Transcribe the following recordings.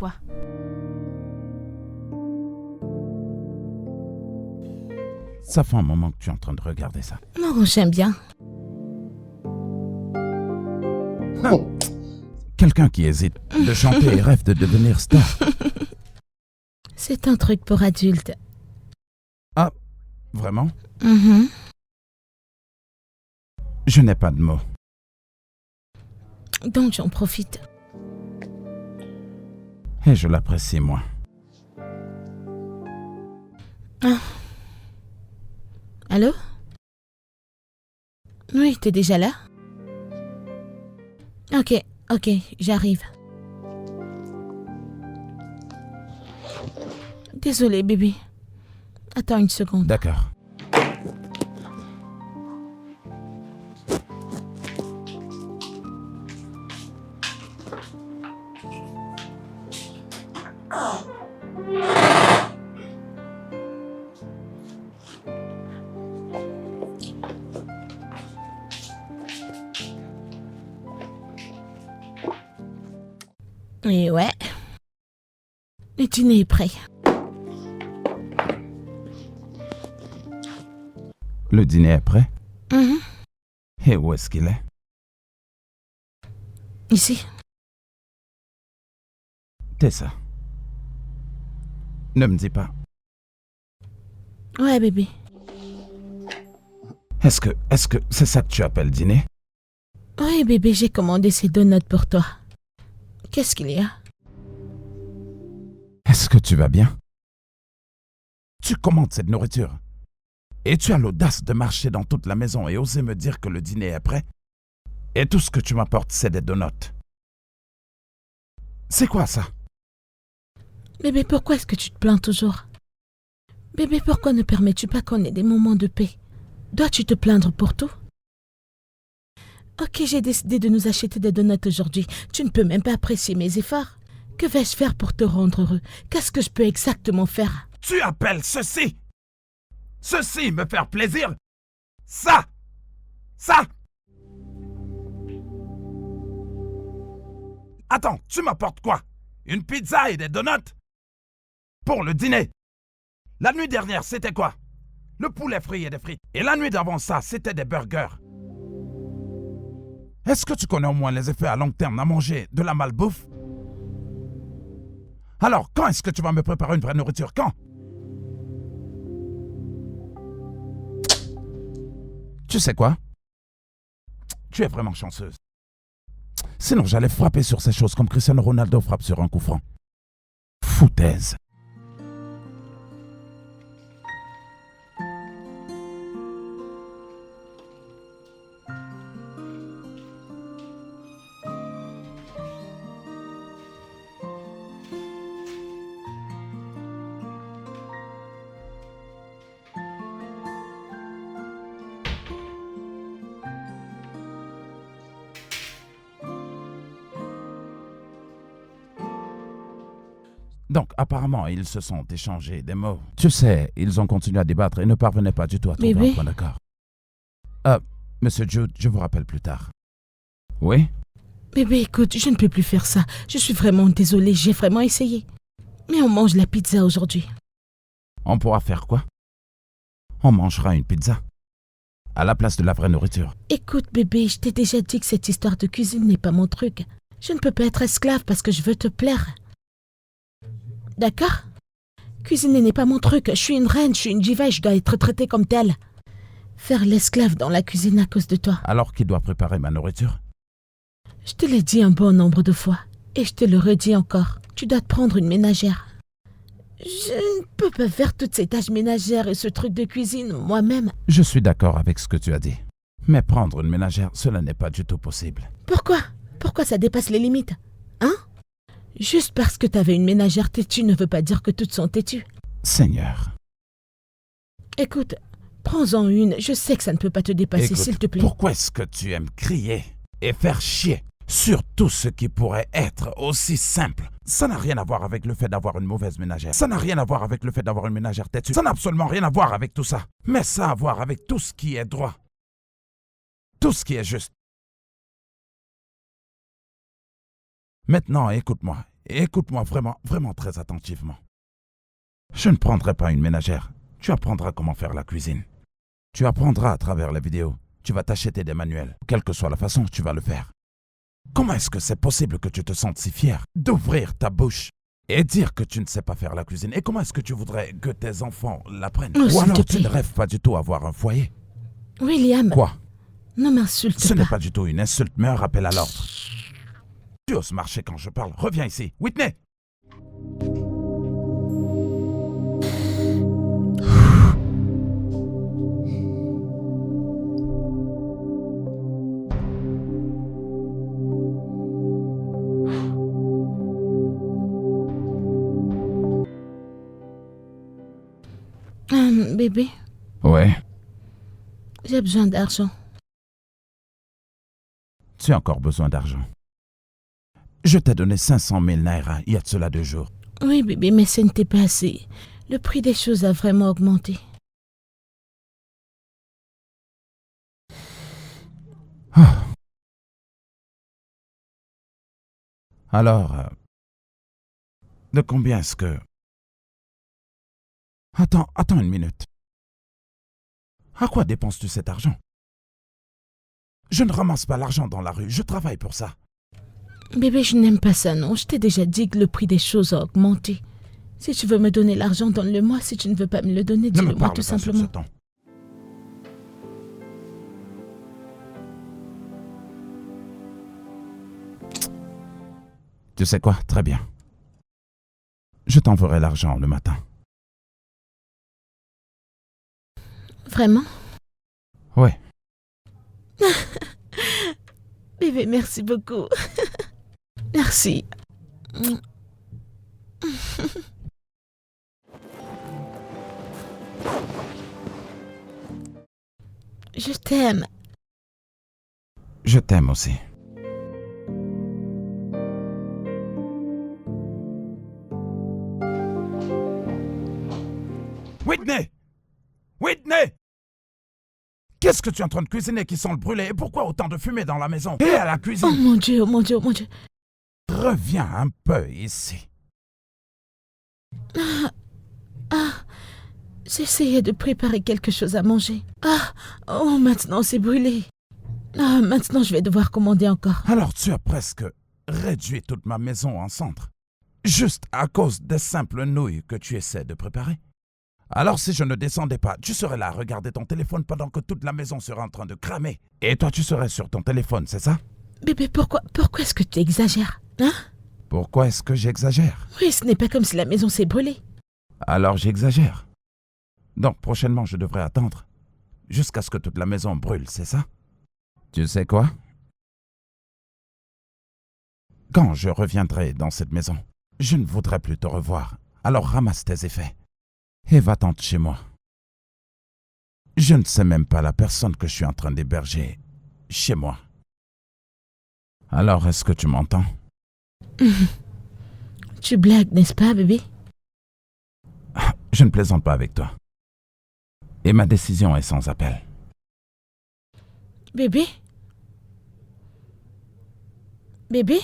poids. Ça fait un moment que tu es en train de regarder ça. Non, j'aime bien. Quelqu'un qui hésite de chanter et rêve de devenir star. C'est un truc pour adultes. Ah, vraiment? Mhm. Je n'ai pas de mots. Donc j'en profite. Et je l'apprécie, moi. Ah. Allô? Oui, t'es déjà là? Ok, j'arrive. Désolée, bébé. Attends une seconde. D'accord. Et ouais. Le dîner est prêt. Le dîner est prêt? Mhm. Et où est-ce qu'il est? Ici. Tessa. Ne me dis pas. Ouais, bébé. Est-ce que c'est ça que tu appelles dîner? Oui, bébé, j'ai commandé ces donuts pour toi. Qu'est-ce qu'il y a? Est-ce que tu vas bien? Tu commandes cette nourriture. Et tu as l'audace de marcher dans toute la maison et oser me dire que le dîner est prêt? Et tout ce que tu m'apportes, c'est des donuts. C'est quoi ça? Bébé, pourquoi est-ce que tu te plains toujours? Bébé, pourquoi ne permets-tu pas qu'on ait des moments de paix? Dois-tu te plaindre pour tout? Ok, j'ai décidé de nous acheter des donuts aujourd'hui. Tu ne peux même pas apprécier mes efforts. Que vais-je faire pour te rendre heureux? Qu'est-ce que je peux exactement faire? Tu appelles ceci me faire plaisir? Ça! Attends, tu m'apportes quoi? Une pizza et des donuts? Pour le dîner? La nuit dernière, c'était quoi? Le poulet frit et des frites. Et la nuit d'avant ça, c'était des burgers. Est-ce que tu connais au moins les effets à long terme à manger de la malbouffe? Alors, quand est-ce que tu vas me préparer une vraie nourriture? Quand? Tu sais quoi? Tu es vraiment chanceuse. Sinon, j'allais frapper sur ces choses comme Cristiano Ronaldo frappe sur un coup franc. Foutaise. Donc, apparemment, ils se sont échangés des mots. Tu sais, ils ont continué à débattre et ne parvenaient pas du tout à trouver Bébé? un point d'accord. Monsieur Jude, je vous rappelle plus tard. Oui? Bébé, écoute, je ne peux plus faire ça. Je suis vraiment désolée, j'ai vraiment essayé. Mais on mange la pizza aujourd'hui. On pourra faire quoi? On mangera une pizza. À la place de la vraie nourriture. Écoute, bébé, je t'ai déjà dit que cette histoire de cuisine n'est pas mon truc. Je ne peux pas être esclave parce que je veux te plaire. D'accord? Cuisiner n'est pas mon truc. Je suis une reine, je suis une diva et je dois être traitée comme telle. Faire l'esclave dans la cuisine à cause de toi. Alors qui doit préparer ma nourriture? Je te l'ai dit un bon nombre de fois. Et je te le redis encore. Tu dois te prendre une ménagère. Je ne peux pas faire toutes ces tâches ménagères et ce truc de cuisine moi-même. Je suis d'accord avec ce que tu as dit. Mais prendre une ménagère, cela n'est pas du tout possible. Pourquoi? Pourquoi ça dépasse les limites? Hein? Juste parce que t'avais une ménagère têtue ne veut pas dire que toutes sont têtues. Seigneur. Écoute, prends-en une. Je sais que ça ne peut pas te dépasser, Écoute, s'il te plaît. pourquoi est-ce que tu aimes crier et faire chier sur tout ce qui pourrait être aussi simple? Ça n'a rien à voir avec le fait d'avoir une mauvaise ménagère. Ça n'a rien à voir avec le fait d'avoir une ménagère têtue. Ça n'a absolument rien à voir avec tout ça. Mais ça a à voir avec tout ce qui est droit. Tout ce qui est juste. Maintenant, écoute-moi. Et écoute-moi vraiment, vraiment très attentivement. Je ne prendrai pas une ménagère. Tu apprendras comment faire la cuisine. Tu apprendras à travers les vidéos. Tu vas t'acheter des manuels. Quelle que soit la façon, tu vas le faire. Comment est-ce que c'est possible que tu te sentes si fier d'ouvrir ta bouche et dire que tu ne sais pas faire la cuisine? Et comment est-ce que tu voudrais que tes enfants l'apprennent? Oh, Ou s'il alors te tu plaît. ne rêves pas du tout à avoir un foyer? William, Quoi? ne m'insulte Ce pas. n'est pas du tout une insulte, mais un rappel à l'ordre. Tu oses marcher quand je parle. Reviens ici. Whitney! Bébé, Ouais. j'ai besoin d'argent. Tu as encore besoin d'argent. Je t'ai donné 500 000 naira il y a de cela 2 jours. Oui, bébé, mais ce n'était pas assez. Le prix des choses a vraiment augmenté. Alors, de combien est-ce que... Attends une minute. À quoi dépenses-tu cet argent? Je ne ramasse pas l'argent dans la rue, je travaille pour ça. Bébé, je n'aime pas ça, non. Je t'ai déjà dit que le prix des choses a augmenté. Si tu veux me donner l'argent, donne-le-moi. Si tu ne veux pas me le donner, Ne me dis-le-moi parle tout pas sur ce simplement. ton. Tu sais quoi? Très bien. Je t'enverrai l'argent le matin. Vraiment? Ouais. Bébé, merci beaucoup. Merci. Je t'aime. Je t'aime aussi. Whitney! Whitney! Qu'est-ce que tu es en train de cuisiner qui sent le brûlé? Et pourquoi autant de fumée dans la maison? Et à la Oh cuisine? mon Dieu, oh mon Dieu, oh mon Dieu. Reviens un peu ici. J'essayais de préparer quelque chose à manger. Oh, maintenant c'est brûlé. Maintenant je vais devoir commander encore. Alors tu as presque réduit toute ma maison en cendres. Juste à cause des simples nouilles que tu essaies de préparer. Alors si je ne descendais pas, tu serais là à regarder ton téléphone pendant que toute la maison serait en train de cramer. Et toi tu serais sur ton téléphone, c'est ça? Bébé, pourquoi est-ce que tu exagères? Hein? Pourquoi est-ce que j'exagère? Oui, ce n'est pas comme si la maison s'est brûlée. Alors j'exagère. Donc prochainement je devrais attendre jusqu'à ce que toute la maison brûle, c'est ça? Tu sais quoi? Quand je reviendrai dans cette maison, je ne voudrais plus te revoir. Alors ramasse tes effets et va-t'en chez moi. Je ne sais même pas la personne que je suis en train d'héberger chez moi. Alors est-ce que tu m'entends? Tu blagues, n'est-ce pas, bébé? Je ne plaisante pas avec toi. Et ma décision est sans appel. Bébé? Bébé?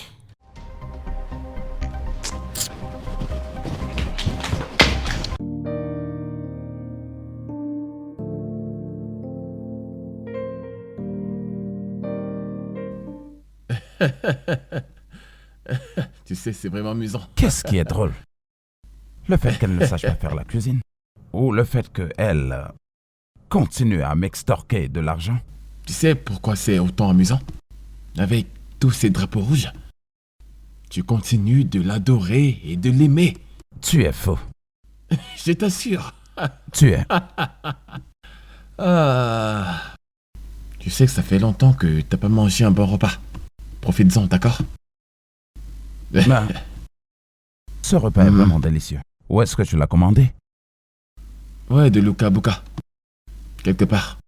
Tu sais, c'est vraiment amusant. Qu'est-ce qui est drôle? Le fait qu'elle ne sache pas faire la cuisine? Ou le fait qu'elle continue à m'extorquer de l'argent? Tu sais pourquoi c'est autant amusant? Avec tous ces drapeaux rouges, tu continues de l'adorer et de l'aimer. Tu es faux. Je t'assure. Tu es. Tu sais que ça fait longtemps que t'as pas mangé un bon repas. Profites-en, d'accord? Ben, ce repas est vraiment délicieux. Où est-ce que tu l'as commandé? Ouais, de Luka Buka. Quelque part.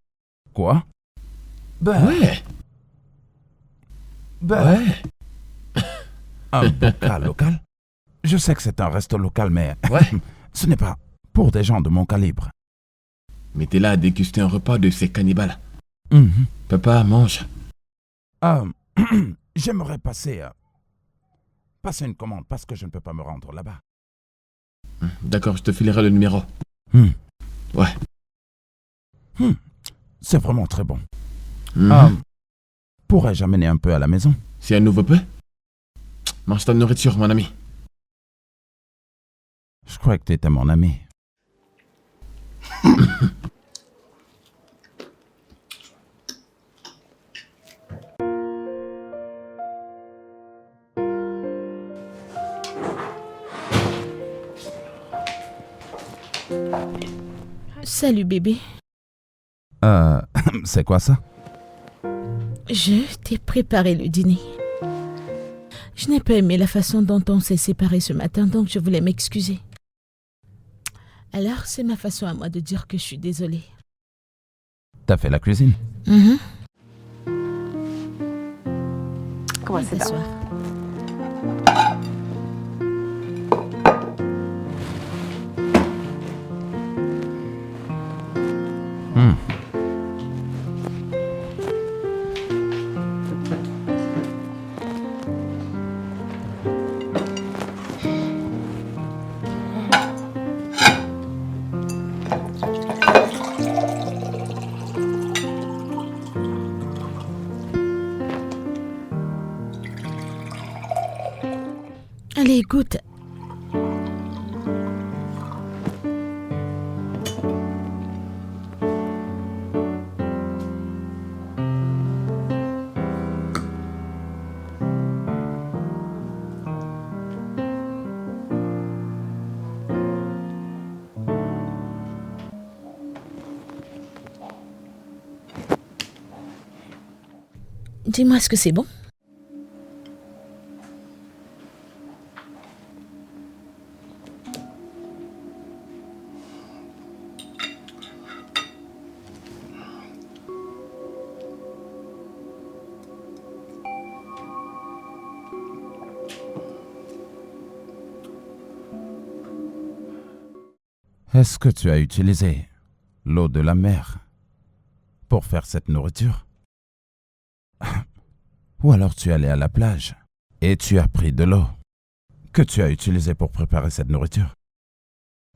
Quoi? Ben, Ouais. Un bocal local? Je sais que c'est un resto local, mais Ouais. ce n'est pas pour des gens de mon calibre. Mais t'es là à déguster un repas de ces cannibales. Mhm. Papa, mange. J'aimerais passer passer une commande parce que je ne peux pas me rendre là-bas. D'accord, je te filerai le numéro. Ouais. C'est vraiment très bon. Mhm. Pourrais-je amener un peu à la maison? C'est un nouveau peu? Mange ta nourriture, mon ami. Je croyais que tu étais mon ami. Salut bébé. C'est quoi ça? Je t'ai préparé le dîner. Je n'ai pas aimé la façon dont on s'est séparés ce matin, donc je voulais m'excuser. Alors, c'est ma façon à moi de dire que je suis désolée. T'as fait la cuisine? Comment Viens c'est t'asseoir. Allez, goûte. Dis-moi, est-ce que c'est bon? Est-ce que tu as utilisé l'eau de la mer pour faire cette nourriture? Ou alors tu es allé à la plage et tu as pris de l'eau que tu as utilisée pour préparer cette nourriture?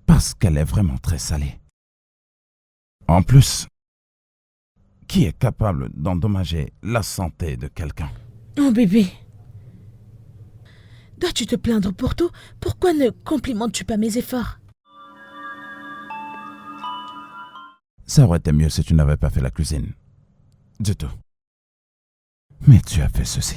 Parce qu'elle est vraiment très salée. En plus, qui est capable d'endommager la santé de quelqu'un? Oh bébé. Dois-tu te plaindre pour tout? Pourquoi ne complimentes-tu pas mes efforts? Ça aurait été mieux si tu n'avais pas fait la cuisine. Du tout. Mais tu as fait ceci.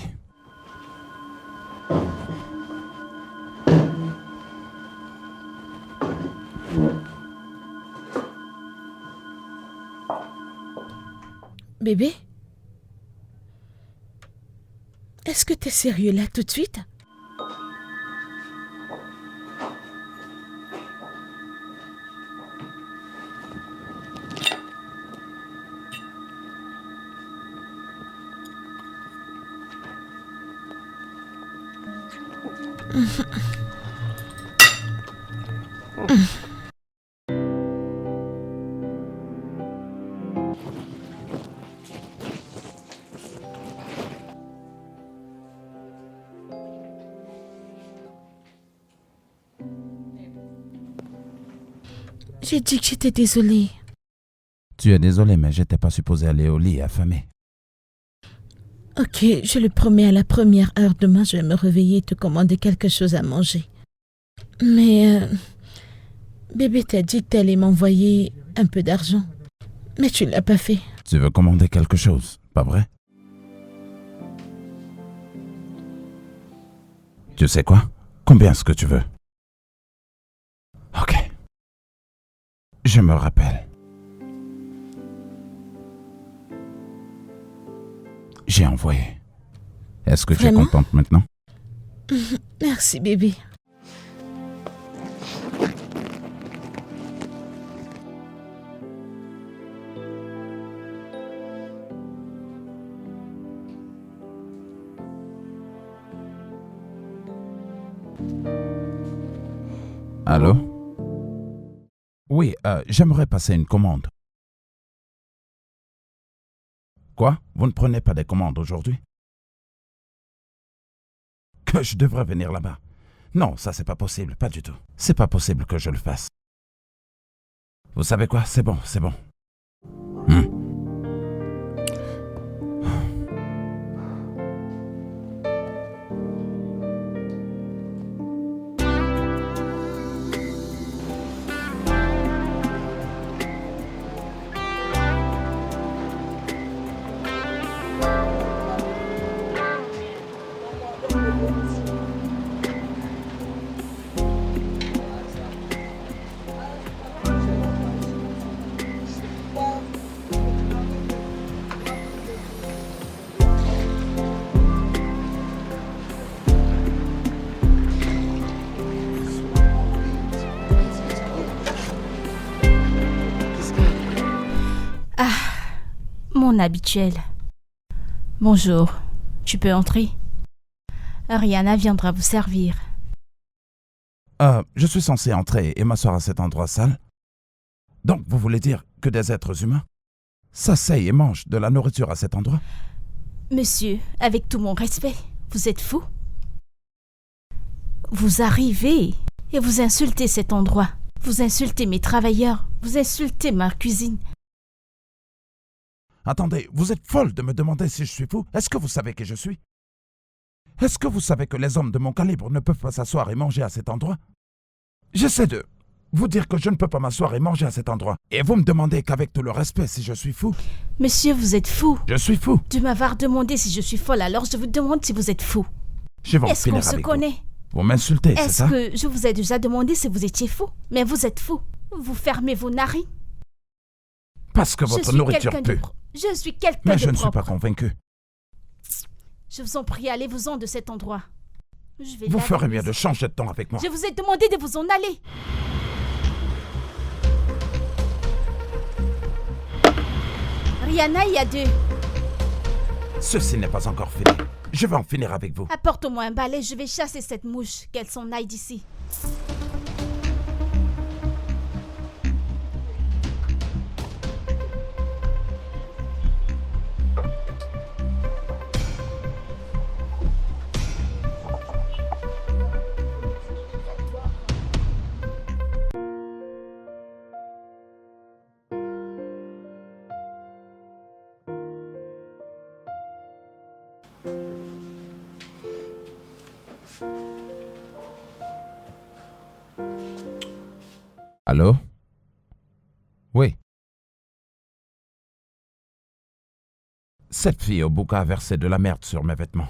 Bébé? Est-ce que t'es sérieux là tout de suite? J'ai dit que j'étais désolée. Tu es désolé, mais j'étais pas supposé aller au lit affamé. Ok, je le promets, à la première heure demain, je vais me réveiller et te commander quelque chose à manger. Mais, bébé t'a dit que t'allais m'envoyer un peu d'argent. Mais tu l'as pas fait. Tu veux commander quelque chose, pas vrai? Tu sais quoi? Combien est-ce que tu veux? Ok. Je me rappelle. J'ai envoyé. Est-ce que tu es Vraiment? contente maintenant? Merci, bébé. Allô? Oui, j'aimerais passer une commande. Quoi? Vous ne prenez pas des commandes aujourd'hui? Je devrais venir là-bas. Non, ça c'est pas possible, pas du tout. C'est pas possible que je le fasse. Vous savez quoi? C'est bon, c'est bon. Mon habituel. Bonjour, tu peux entrer. Rihanna viendra vous servir. Je suis censé entrer et m'asseoir à cet endroit sale? Donc, vous voulez dire que des êtres humains s'asseyent et mangent de la nourriture à cet endroit? Monsieur, avec tout mon respect, vous êtes fou? Vous arrivez et vous insultez cet endroit. Vous insultez mes travailleurs. Vous insultez ma cuisine. Attendez, vous êtes folle de me demander si je suis fou? Est-ce que vous savez qui je suis? Est-ce que vous savez que les hommes de mon calibre ne peuvent pas s'asseoir et manger à cet endroit? J'essaie de vous dire que je ne peux pas m'asseoir et manger à cet endroit. Et vous me demandez qu'avec tout le respect si je suis fou? Monsieur, vous êtes fou. Je suis fou. Tu m'avoir demandé si je suis folle, alors je vous demande si vous êtes fou. Je vais en Est-ce qu'on finir se avec connaît? Vous m'insultez, c'est Est-ce ça? que je vous ai déjà demandé si vous étiez fou? Mais vous êtes fou. Vous fermez vos narines. Parce que votre nourriture pue. Je suis quelqu'un de Mais je ne suis propre. pas convaincu. Je vous en prie, allez-vous-en de cet endroit. Je vais Vous laver ferez mes mieux de os. changer de ton avec moi. Je vous ai demandé de vous en aller. Rihanna, il y a deux. Ceci n'est pas encore fini. Je vais en finir avec vous. Apporte-moi un balai, je vais chasser cette mouche. Qu'elle s'en aille d'ici. Allô? Oui. Cette fille au bouquin a versé de la merde sur mes vêtements.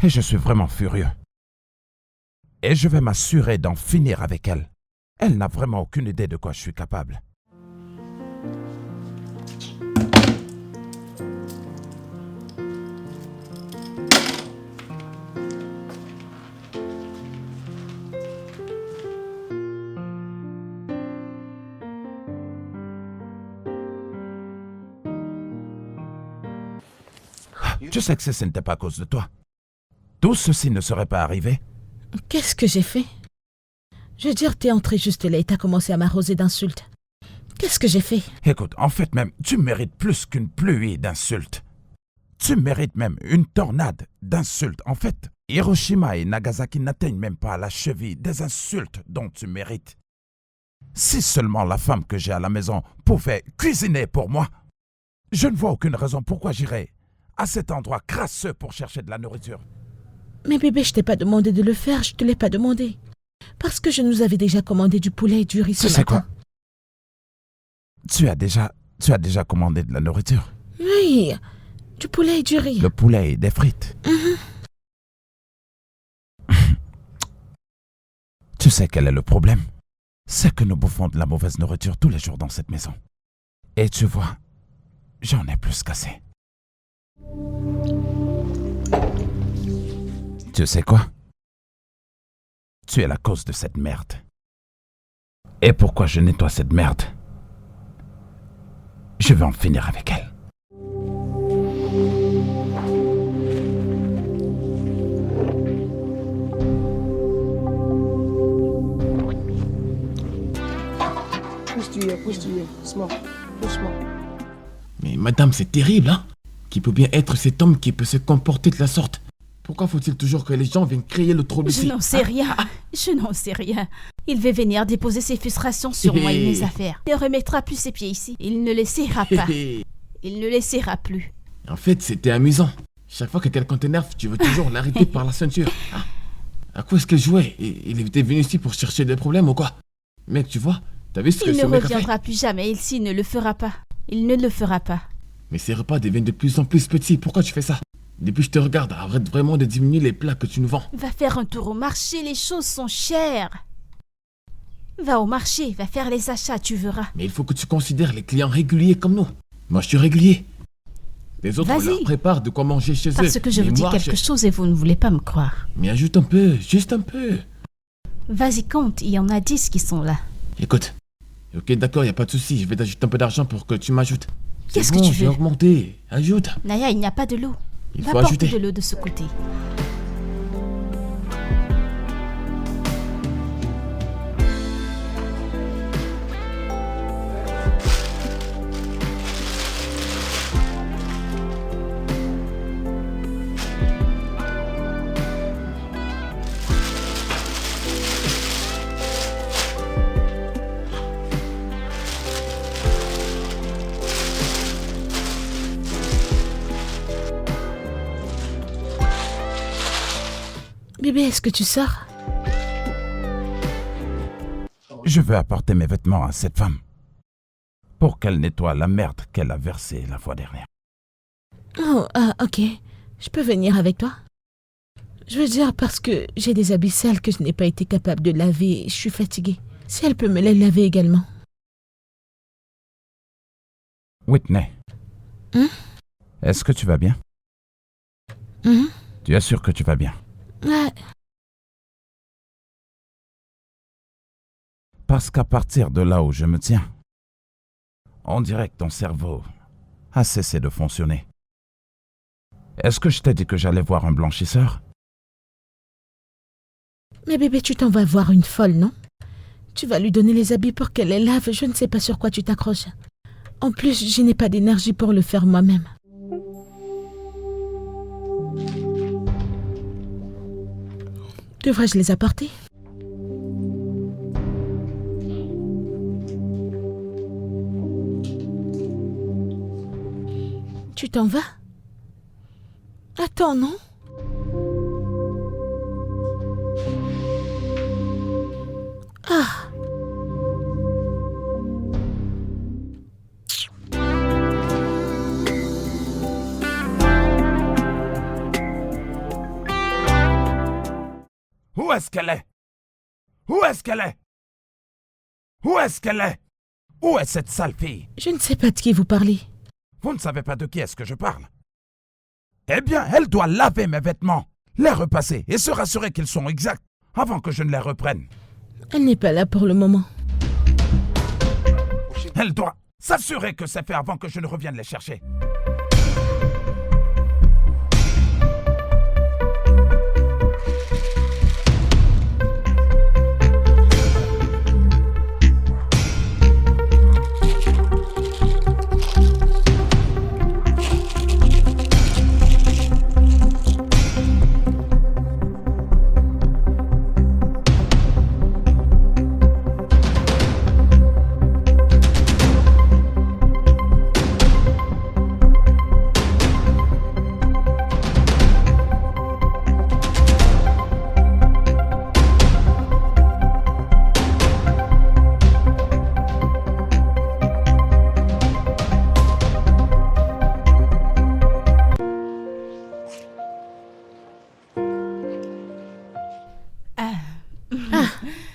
Et je suis vraiment furieux. Et je vais m'assurer d'en finir avec elle. Elle n'a vraiment aucune idée de quoi je suis capable. Je sais que ce n'était pas à cause de toi. Tout ceci ne serait pas arrivé. Qu'est-ce que j'ai fait? Je veux dire, t'es entré juste là et t'as commencé à m'arroser d'insultes. Qu'est-ce que j'ai fait? Écoute, en fait même, tu mérites plus qu'une pluie d'insultes. Tu mérites même une tornade d'insultes. En fait, Hiroshima et Nagasaki n'atteignent même pas à la cheville des insultes dont tu mérites. Si seulement la femme que j'ai à la maison pouvait cuisiner pour moi, je ne vois aucune raison pourquoi j'irais à cet endroit crasseux pour chercher de la nourriture. Mais bébé, je t'ai pas demandé de le faire, je te l'ai pas demandé. Parce que je nous avais déjà commandé du poulet et du riz ce matin. Tu sais quoi? Tu as déjà commandé de la nourriture? Oui, du poulet et du riz. Le poulet et des frites. Tu sais quel est le problème? C'est que nous bouffons de la mauvaise nourriture tous les jours dans cette maison. Et tu vois, j'en ai plus qu'assez. Tu sais quoi? Tu es la cause de cette merde. Et pourquoi je nettoie cette merde? Je vais en finir avec elle. Pousse-tu, doucement, doucement. Mais madame, c'est terrible, hein? Qui peut bien être cet homme qui peut se comporter de la sorte? Pourquoi faut-il toujours que les gens viennent créer le trouble ici? Je n'en sais rien. Je n'en sais rien. Il va venir déposer ses frustrations sur moi et mes affaires. Il ne remettra plus ses pieds ici. Il ne laissera pas. Il ne laissera plus. En fait, c'était amusant. Chaque fois que quelqu'un t'énerve, tu veux toujours l'arrêter par la ceinture. Ah. À quoi est-ce qu'il jouait? Il était venu ici pour chercher des problèmes ou quoi? Mec, tu vois, t'as vu ce que Il ce ne mec a fait? reviendra plus jamais ici, il ne le fera pas. Il ne le fera pas. Mais ces repas deviennent de plus en plus petits. Pourquoi tu fais ça? Depuis que je te regarde, arrête vraiment de diminuer les plats que tu nous vends. Va faire un tour au marché, les choses sont chères. Va au marché, va faire les achats, tu verras. Mais il faut que tu considères les clients réguliers comme nous. Moi, je suis régulier. Les autres Vas-y. leur préparent de quoi manger chez eux. Parce que je Mais vous dis moi, quelque chose et vous ne voulez pas me croire. Mais ajoute un peu, juste un peu. Vas-y, compte, il y en a 10 qui sont là. Écoute. Ok, d'accord, y a pas de souci. Je vais t'ajouter un peu d'argent pour que tu m'ajoutes. C'est Qu'est-ce que bon, tu j'ai veux? augmenté. Ajoute. Naya, il n'y a pas de l'eau. Il Va faut porter ajouter. de l'eau de ce côté. Bébé, est-ce que tu sors? Je veux apporter mes vêtements à cette femme pour qu'elle nettoie la merde qu'elle a versée la fois dernière. Oh, ok. Je peux venir avec toi? Je veux dire parce que j'ai des habits sales que je n'ai pas été capable de laver et je suis fatiguée. Si elle peut me les laver également. Whitney, Hein? est-ce que tu vas bien? Tu es sûr que tu vas bien? Ouais. Parce qu'à partir de là où je me tiens, on dirait que ton cerveau a cessé de fonctionner. Est-ce que je t'ai dit que j'allais voir un blanchisseur? Mais bébé, tu t'en vas voir une folle, non? Tu vas lui donner les habits pour qu'elle les lave. Je ne sais pas sur quoi tu t'accroches. En plus, je n'ai pas d'énergie pour le faire moi-même. Devrais-je les apporter? Tu t'en vas? Attends, non? Ah! Où est-ce qu'elle est? Où est-ce qu'elle est? Où est-ce qu'elle est? Où est cette sale fille? Je ne sais pas de qui vous parlez. Vous ne savez pas de qui est-ce que je parle? Eh bien, elle doit laver mes vêtements, les repasser et se rassurer qu'ils sont exacts avant que je ne les reprenne. Elle n'est pas là pour le moment. Elle doit s'assurer que c'est fait avant que je ne revienne les chercher.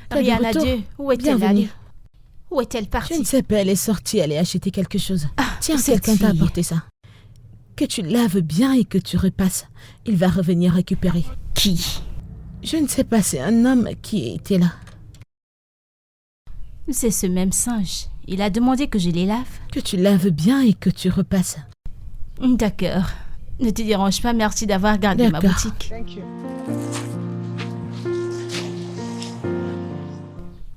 T'as du Rihanna, retour? Dieu, où est-elle Bienvenue. allée? Où est-elle Je partie? ne sais pas, elle est sortie aller acheter quelque chose. Tiens, cette quelqu'un t'a fille. apporté ça. Que tu laves bien et que tu repasses. Il va revenir récupérer. Qui? Je ne sais pas, c'est un homme qui était là. C'est ce même singe. Il a demandé que je les lave. Que tu laves bien et que tu repasses. D'accord. Ne te dérange pas, merci d'avoir gardé ma D'accord. boutique. Thank you.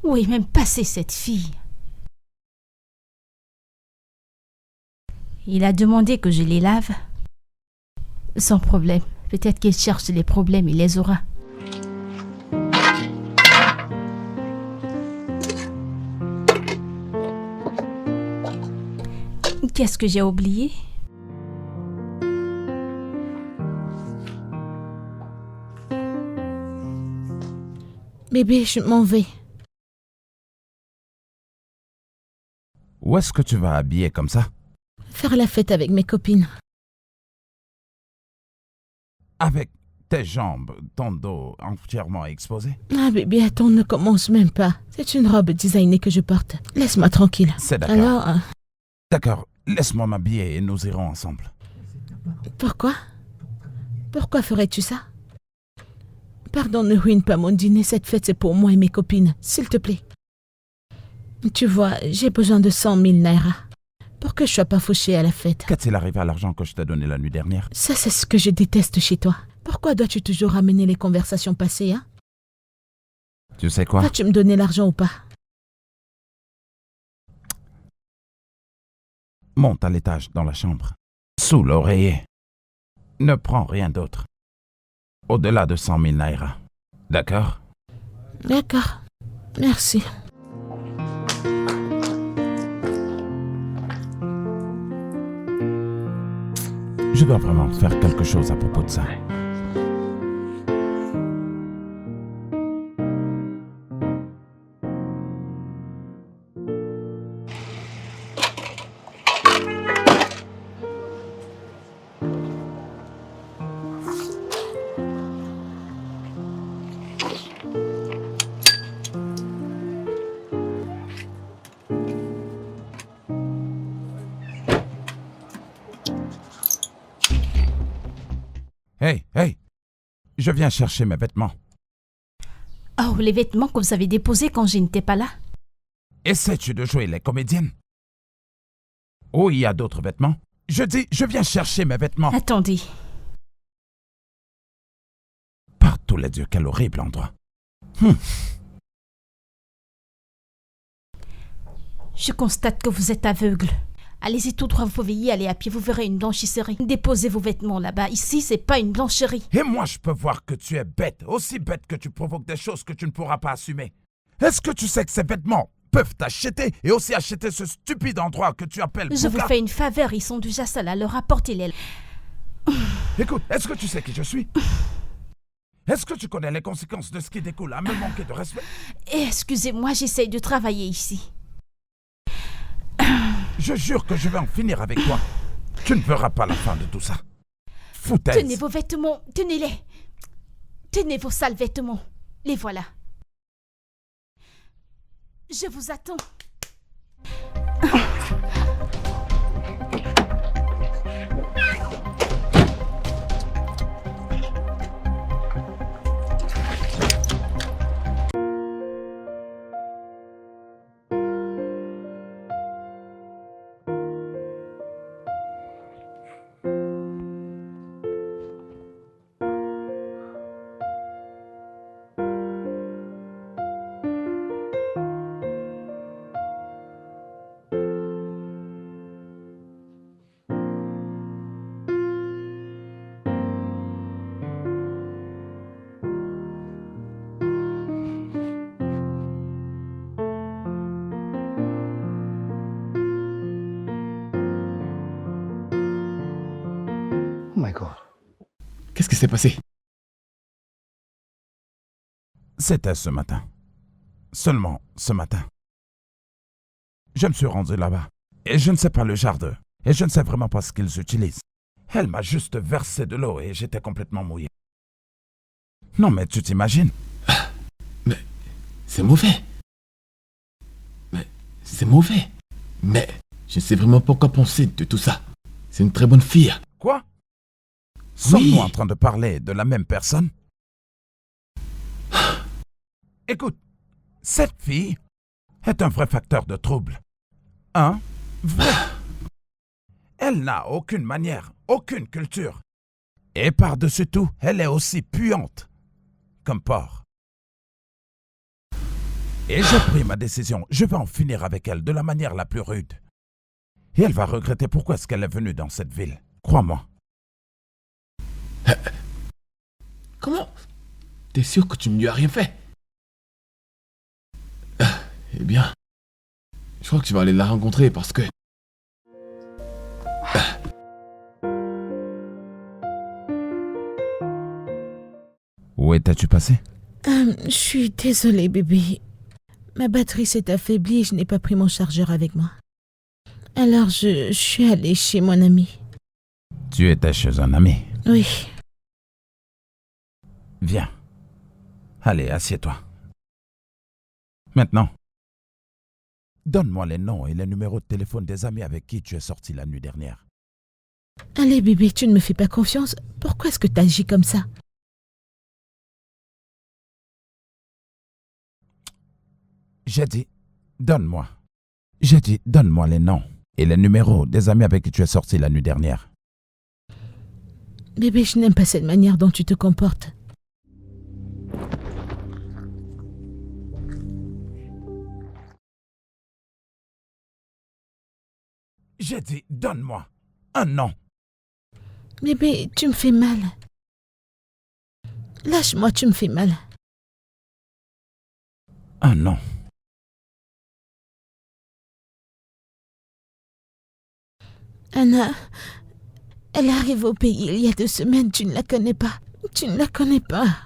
Où est même passée cette fille? Il a demandé que je les lave. Sans problème. Peut-être qu'il cherche les problèmes, il les aura. Qu'est-ce que j'ai oublié? Bébé, je m'en vais. Où est-ce que tu vas habiller comme ça? Faire la fête avec mes copines. Avec tes jambes, ton dos entièrement exposé? Ah bébé, attends, ne commence même pas. C'est une robe designée que je porte. Laisse-moi tranquille. C'est d'accord. Alors, D'accord, laisse-moi m'habiller et nous irons ensemble. pourquoi? Pourquoi ferais-tu ça? Pardon, ne ruine pas mon dîner. Cette fête, c'est pour moi et mes copines. S'il te plaît. Tu vois, j'ai besoin de 100 000 naira pour que je sois pas fauchée à la fête. Qu'est-il arrivé à l'argent que je t'ai donné la nuit dernière? Ça, c'est ce que je déteste chez toi. Pourquoi dois-tu toujours ramener les conversations passées, hein? Tu sais quoi? Vas-tu me donner l'argent ou pas? Monte à l'étage dans la chambre. Sous l'oreiller. Ne prends rien d'autre. Au-delà de 100 000 naira. D'accord? D'accord. Merci. Je dois vraiment faire quelque chose à propos de ça. Hey, je viens chercher mes vêtements. Oh, les vêtements que vous avez déposés quand je n'étais pas là. Essaies-tu de jouer les comédiennes? Oh, il y a d'autres vêtements. Je dis, je viens chercher mes vêtements. Attendez. Par tous les dieux, quel horrible endroit. Je constate que vous êtes aveugle. Allez-y tout droit, vous pouvez y aller à pied, vous verrez une blanchisserie. Déposez vos vêtements là-bas. Ici, c'est pas une blancherie. Et moi, je peux voir que tu es bête, aussi bête que tu provoques des choses que tu ne pourras pas assumer. Est-ce que tu sais que ces vêtements peuvent t'acheter et aussi acheter ce stupide endroit que tu appelles Je vous Bouka? fais une faveur, ils sont déjà sales, alors apportez-les. Écoute, est-ce que tu sais qui je suis? Est-ce que tu connais les conséquences de ce qui découle à me manquer de respect? Excusez-moi, j'essaye de travailler ici. Je jure que je vais en finir avec toi. Tu ne verras pas la fin de tout ça. Foutaise. Tenez vos vêtements, tenez-les. Tenez vos sales vêtements. Les voilà. Je vous attends. Oh my God. Qu'est-ce qui s'est passé? C'était ce matin. Seulement ce matin. Je me suis rendu là-bas. Et je ne sais pas le jardin. Et je ne sais vraiment pas ce qu'ils utilisent. Elle m'a juste versé de l'eau et j'étais complètement mouillé. Non mais tu t'imagines? Mais c'est mauvais. Mais c'est mauvais. Mais je ne sais vraiment pas quoi penser de tout ça. C'est une très bonne fille. Quoi? Sommes-nous Oui. en train de parler de la même personne? Écoute, cette fille est un vrai facteur de trouble. Un vrai. Elle n'a aucune manière, aucune culture. Et par-dessus tout, elle est aussi puante comme porc. Et j'ai pris ma décision. Je vais en finir avec elle de la manière la plus rude. Et elle va regretter pourquoi est-ce qu'elle est venue dans cette ville. Crois-moi. Comment? T'es sûr que tu ne lui as rien fait? Eh bien, je crois que tu vas aller la rencontrer parce que... Où étais-tu passé? Je suis désolée, bébé. Ma batterie s'est affaiblie et je n'ai pas pris mon chargeur avec moi. Alors je suis allée chez mon ami. Tu étais chez un ami. Oui. Viens. Allez, assieds-toi. Maintenant, donne-moi les noms et les numéros de téléphone des amis avec qui tu es sorti la nuit dernière. Allez, bébé, tu ne me fais pas confiance. Pourquoi est-ce que tu agis comme ça? J'ai dit, donne-moi. J'ai dit, donne-moi les noms et les numéros des amis avec qui tu es sorti la nuit dernière. Bébé, je n'aime pas cette manière dont tu te comportes. J'ai dit, donne-moi un nom. Bébé, tu me fais mal. Lâche-moi, tu me fais mal. Un nom. Anna, elle arrive au pays il y a 2 semaines, tu ne la connais pas. Tu ne la connais pas.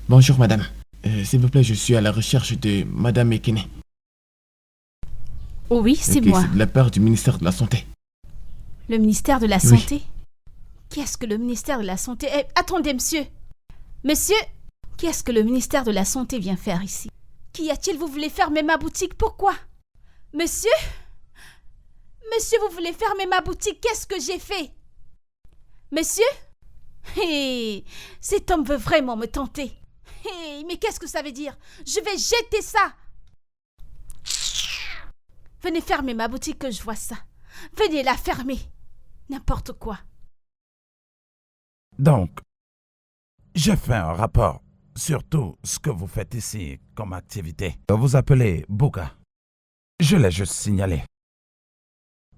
Bonjour madame. S'il vous plaît, je suis à la recherche de madame Ekene. Oui, c'est Ok, moi. c'est de la part du ministère de la Santé. Le ministère de la Oui. Santé? Qu'est-ce que le ministère de la Santé... attendez, monsieur. Monsieur, qu'est-ce que le ministère de la Santé vient faire ici? Qu'y a-t-il? Vous voulez fermer ma boutique? Pourquoi? Monsieur? Monsieur, vous voulez fermer ma boutique? Qu'est-ce que j'ai fait? Monsieur? Hé, cet homme veut vraiment me tenter. Hé, mais qu'est-ce que ça veut dire? Je vais jeter ça. Venez fermer ma boutique que je vois ça. Venez la fermer. N'importe quoi. Donc, j'ai fait un rapport sur tout ce que vous faites ici comme activité. Vous vous appelez Buka. Je l'ai juste signalé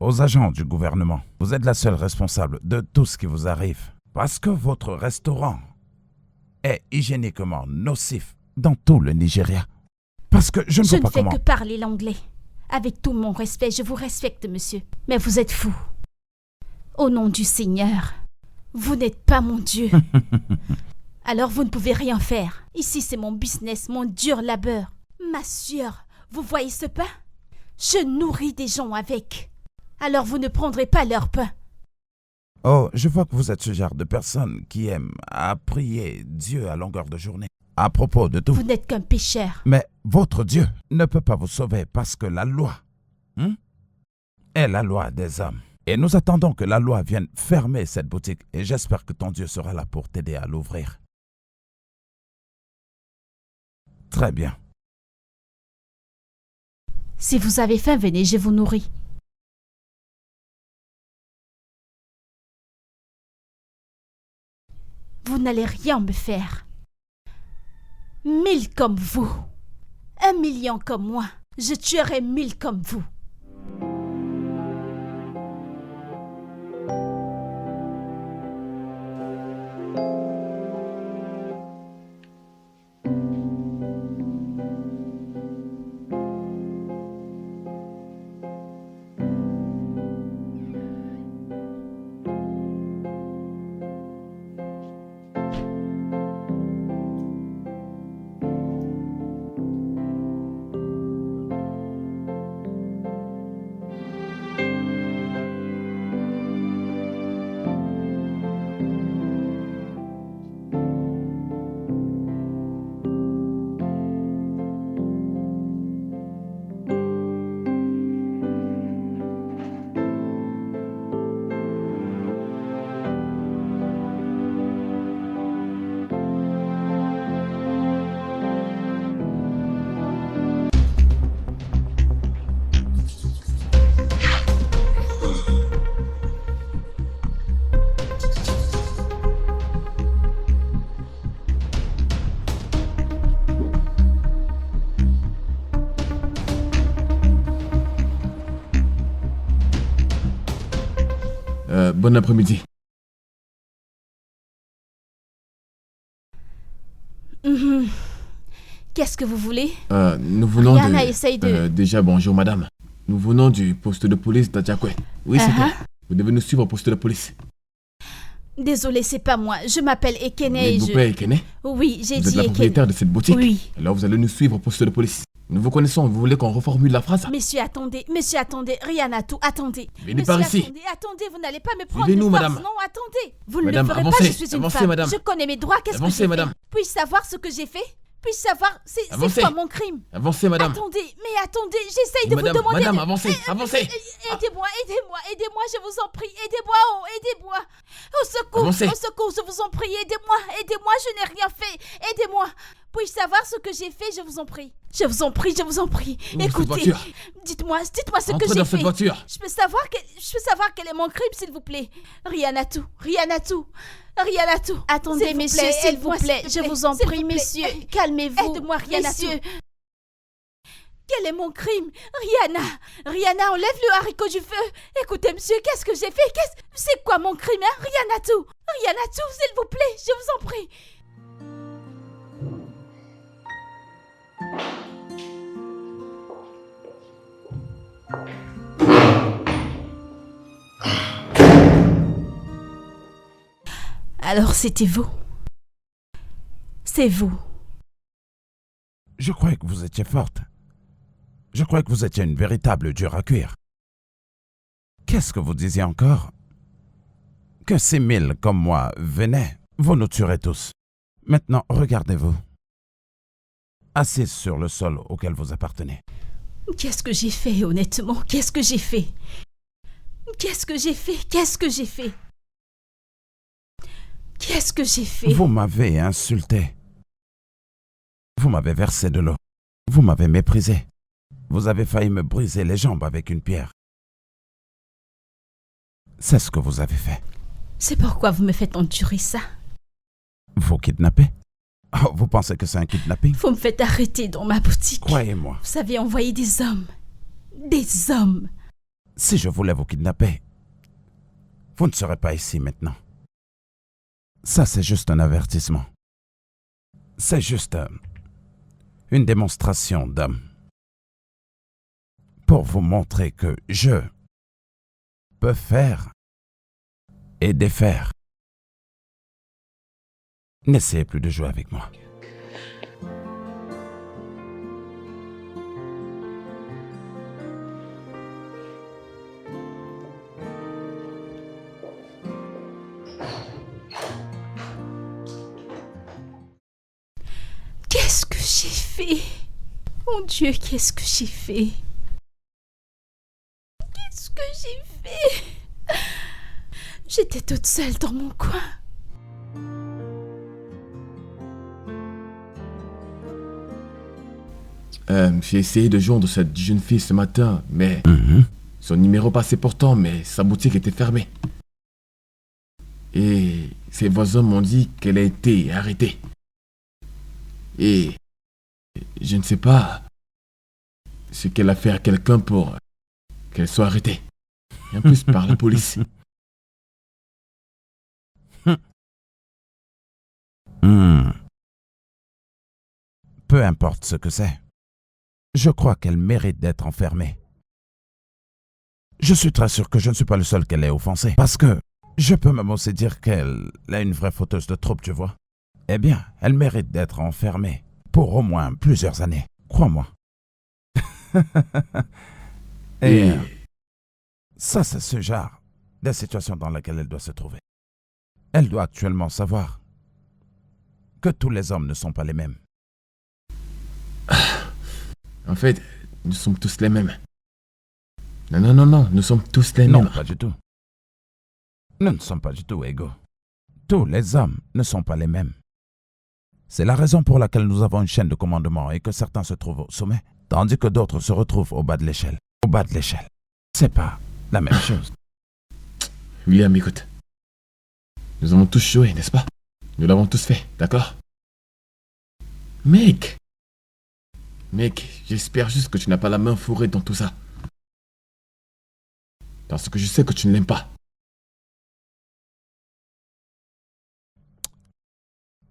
aux agents du gouvernement. Vous êtes la seule responsable de tout ce qui vous arrive. Parce que votre restaurant est hygiéniquement nocif dans tout le Nigeria. Parce que je ne Je vois ne pas fais comment... que parler l'anglais. Avec tout mon respect, je vous respecte, monsieur. Mais vous êtes fou. Au nom du Seigneur, vous n'êtes pas mon Dieu. Alors vous ne pouvez rien faire. Ici, c'est mon business, mon dur labeur. Ma sueur, vous voyez ce pain? Je nourris des gens avec. Alors vous ne prendrez pas leur pain. Oh, je vois que vous êtes ce genre de personne qui aime à prier Dieu à longueur de journée. À propos de tout. Vous n'êtes qu'un pécheur. Mais votre Dieu ne peut pas vous sauver parce que la loi est la loi des hommes. Et nous attendons que la loi vienne fermer cette boutique et j'espère que ton Dieu sera là pour t'aider à l'ouvrir. Très bien. Si vous avez faim, venez, je vous nourris. Vous n'allez rien me faire. 1000 comme vous. 1 million comme moi. Je tuerai 1000 comme vous. Bon après-midi. Mhm. Qu'est-ce que vous voulez? Nous venons Rihanna essaye de... déjà, bonjour madame. Nous venons du poste de police d'Adjakwe. Oui, c'est vrai. Vous devez nous suivre au poste de police. Désolée, c'est pas moi. Je m'appelle Ekene et Vous payez Ekene? Oui, j'ai Vous êtes dit la Ekene. propriétaire de cette boutique? Oui. Alors vous allez nous suivre au poste de police. Nous vous connaissons, vous voulez qu'on reformule la phrase? Monsieur, attendez, Rihanna, tout, attendez. Venez par ici. Attendez, vous n'allez pas me prendre Suivez-nous, de force. madame. Non, attendez. Vous ne Madame, le ferez avancez, pas, je suis une avancez, femme. madame. Je connais mes droits, qu'est-ce que Avancez, j'ai madame. fait? Puis-je savoir ce que j'ai fait? Puis-je savoir, c'est Avancez. quoi mon crime? Avancez, madame. Attendez, j'essaye de Madame, vous demander... madame, avancez, avancez. Aidez-moi, je vous en prie, aidez-moi, aidez-moi. Au secours, Avancez. je vous en prie, aidez-moi, je n'ai rien fait, aidez-moi. Puis-je savoir ce que j'ai fait, je vous en prie? Je vous en prie. Ouvre cette Écoutez, voiture. dites-moi ce que Entrez j'ai dans fait. cette voiture. Je peux savoir quel est mon crime, s'il vous plaît. Rihanna tout. Attendez, messieurs, s'il vous plaît, je vous en prie, messieurs, calmez-vous. Aidez-moi, Rihanna tout. Quel est mon crime? Rihanna, enlève le haricot du feu. Écoutez, monsieur, qu'est-ce que j'ai fait? C'est quoi mon crime, hein? Rihanna tout, s'il vous plaît, je vous en prie. Alors c'était vous. C'est vous. Je croyais que vous étiez forte. Je croyais que vous étiez une véritable dure à cuire. Qu'est-ce que vous disiez encore? Que 6000 comme moi venaient, vous nous tuerez tous. Maintenant, regardez-vous. Assise sur le sol auquel vous appartenez. Qu'est-ce que j'ai fait, honnêtement? Qu'est-ce que j'ai fait? Vous m'avez insulté. Vous m'avez versé de l'eau. Vous m'avez méprisé. Vous avez failli me briser les jambes avec une pierre. C'est ce que vous avez fait. C'est pourquoi vous me faites endurer ça. Vous kidnappez? Oh, vous pensez que c'est un kidnapping? Vous me faites arrêter dans ma boutique. Croyez-moi. Vous avez envoyé des hommes. Des hommes. Si je voulais vous kidnapper, vous ne serez pas ici maintenant. Ça, c'est juste un avertissement. C'est juste une démonstration d'homme. Pour vous montrer que je peux faire et défaire. N'essayez plus de jouer avec moi. Qu'est-ce que j'ai fait? Mon Dieu, qu'est-ce que j'ai fait? Qu'est-ce que j'ai fait? J'étais toute seule dans mon coin. J'ai essayé de joindre cette jeune fille ce matin, mais son numéro passait pourtant, mais sa boutique était fermée. Et ses voisins m'ont dit qu'elle a été arrêtée. Et je ne sais pas ce qu'elle a fait à quelqu'un pour qu'elle soit arrêtée. Et en plus par la police. Peu importe ce que c'est. Je crois qu'elle mérite d'être enfermée. Je suis très sûr que je ne suis pas le seul qu'elle ait offensé. Parce que je peux même aussi dire qu'elle est une vraie fauteuse de troupe, tu vois. Eh bien, elle mérite d'être enfermée pour au moins plusieurs années. Crois-moi. Et ça, c'est ce genre de situation dans laquelle elle doit se trouver. Elle doit actuellement savoir que tous les hommes ne sont pas les mêmes. En fait, nous sommes tous les mêmes. Non, nous sommes tous les mêmes. Non, pas du tout. Nous ne sommes pas du tout égaux. Tous les hommes ne sont pas les mêmes. C'est la raison pour laquelle nous avons une chaîne de commandement et que certains se trouvent au sommet, tandis que d'autres se retrouvent au bas de l'échelle. Au bas de l'échelle. C'est pas la même chose. William, écoute. Nous avons tous joué, n'est-ce pas? Nous l'avons tous fait, d'accord? Mec, j'espère juste que tu n'as pas la main fourrée dans tout ça. Parce que je sais que tu ne l'aimes pas.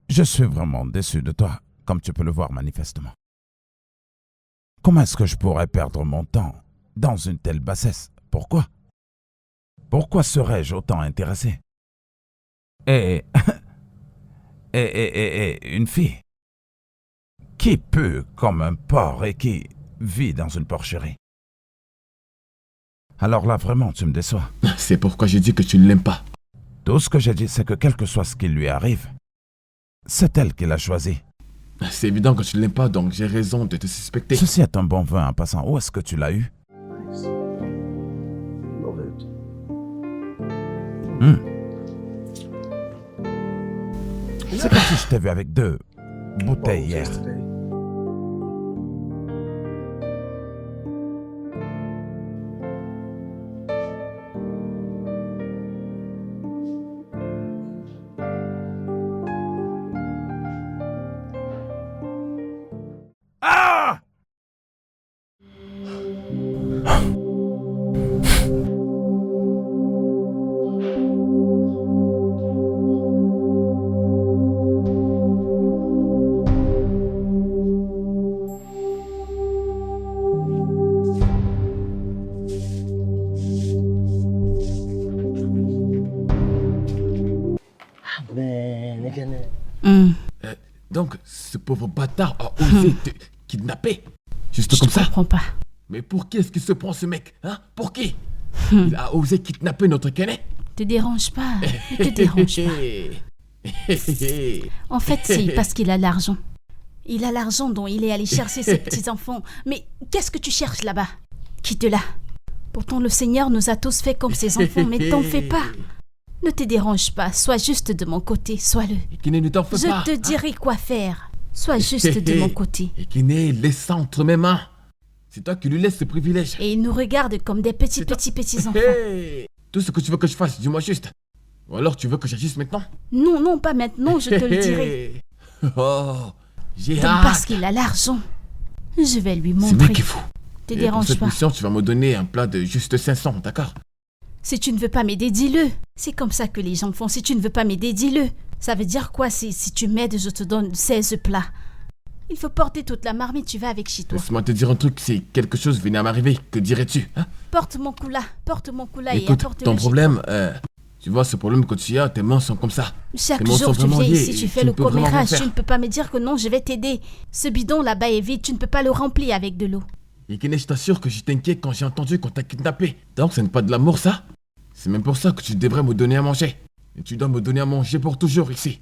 Je suis vraiment déçu de toi, comme tu peux le voir manifestement. Comment est-ce que je pourrais perdre mon temps dans une telle bassesse? Pourquoi? Pourquoi serais-je autant intéressé? Et une fille qui pue comme un porc et qui vit dans une porcherie. Alors là, vraiment, tu me déçois. C'est pourquoi j'ai dit que tu ne l'aimes pas. Tout ce que j'ai dit, c'est que quel que soit ce qui lui arrive, c'est elle qui l'a choisi. C'est évident que tu ne l'aimes pas, donc j'ai raison de te suspecter. Ceci est un bon vin en passant. Où est-ce que tu l'as eu? Nice. Love it. C'est comme si je t'ai vu avec 2 bouteilles Bottles hier. yesterday. Ah! Man, nigga. Donc, ce pauvre bâtard a osé te kidnapper. Juste Je comme te ça. comprends pas. Mais pour qui est-ce qu'il se prend ce mec, hein? Pour qui? Il a osé kidnapper notre Kenny. Te dérange pas. Ne te dérange pas. En fait, c'est parce qu'il a l'argent. Il a l'argent dont il est allé chercher ses petits-enfants. Mais qu'est-ce que tu cherches là-bas? Quitte-la. Pourtant, le Seigneur nous a tous fait comme ses enfants, mais t'en fais pas. Ne te dérange pas. Sois juste de mon côté. Sois-le. Kenny, ne t'en fais Je pas. te dirai quoi faire. Sois juste de mon côté. Et Kenny, laisse ça entre mes mains. C'est toi qui lui laisses ce privilège. Et il nous regarde comme des petits-enfants. Hey, tout ce que tu veux que je fasse, dis-moi juste. Ou alors tu veux que j'agisse maintenant? Non, non, pas maintenant, je te le dirai. Oh, j'ai Donc hâte. parce qu'il a l'argent, je vais lui C'est montrer. lui qu'il faut. Te Et pour dérange cette pas. mission, tu vas me donner un plat de juste 500, d'accord? Si tu ne veux pas m'aider, dis-le. C'est comme ça que les gens font. Si tu ne veux pas m'aider, dis-le. Ça veut dire quoi si tu m'aides, je te donne 16 plats. Il faut porter toute la marmite, tu vas avec chez toi. Laisse-moi te dire un truc, si quelque chose venait à m'arriver, que dirais-tu, hein? Porte mon coula et Écoute, apporte-le ton chez problème, tu vois, ce problème que tu as, tes mains sont comme ça. toi. Chaque tes mains jour, sont tu vraiment viens liées ici, et tu fais tu le ne peux vraiment rien commérage. faire. Tu ne peux pas me dire que non, je vais t'aider. Ce bidon là-bas est vide, tu ne peux pas le remplir avec de l'eau. Et Kenny, je t'assure que j'étais inquiet quand j'ai entendu qu'on t'a kidnappé. Donc, ce n'est pas de l'amour, ça? C'est même pour ça que tu devrais me donner à manger. Et tu dois me donner à manger pour toujours ici.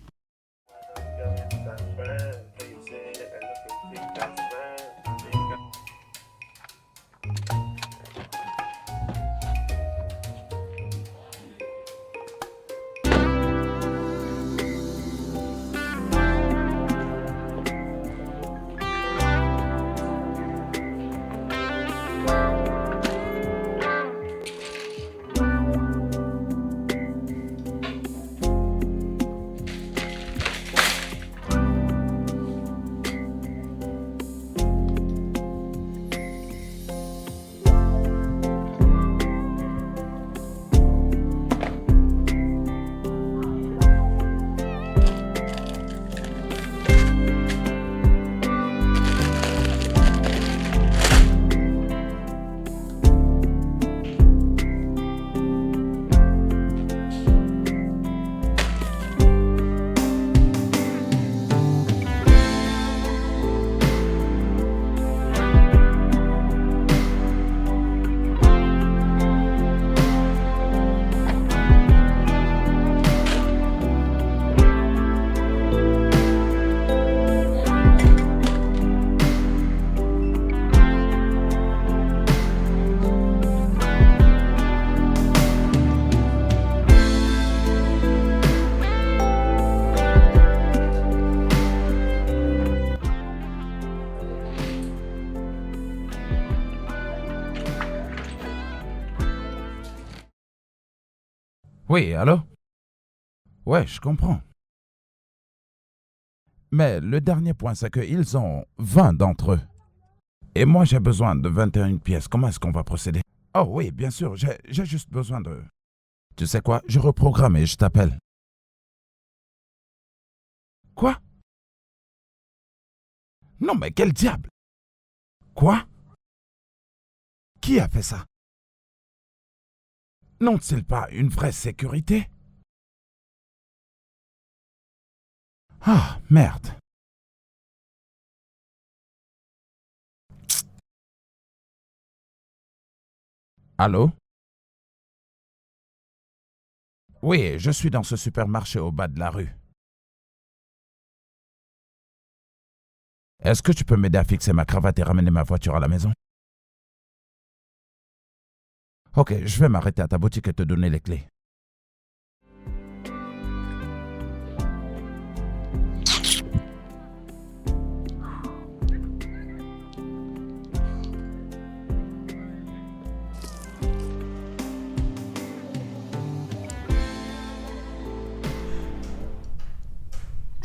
Oui, allô? Ouais, je comprends. Mais le dernier point, c'est qu'ils ont 20 d'entre eux. Et moi, j'ai besoin de 21 pièces. Comment est-ce qu'on va procéder? Oh oui, bien sûr, j'ai juste besoin de... Tu sais quoi? Je reprogramme et je t'appelle. Quoi? Non, mais quel diable? Quoi? Qui a fait ça? N'ont-ils pas une vraie sécurité? Ah, merde. Allô? Oui, je suis dans ce supermarché au bas de la rue. Est-ce que tu peux m'aider à fixer ma cravate et ramener ma voiture à la maison? Ok, je vais m'arrêter à ta boutique et te donner les clés.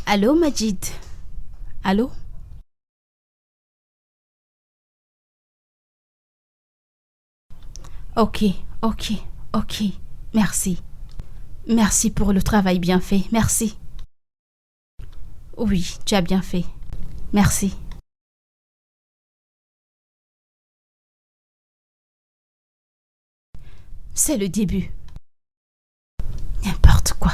Allô, Majid? Allô? Ok. Merci. Merci pour le travail bien fait. Merci. Oui, tu as bien fait. Merci. C'est le début. N'importe quoi.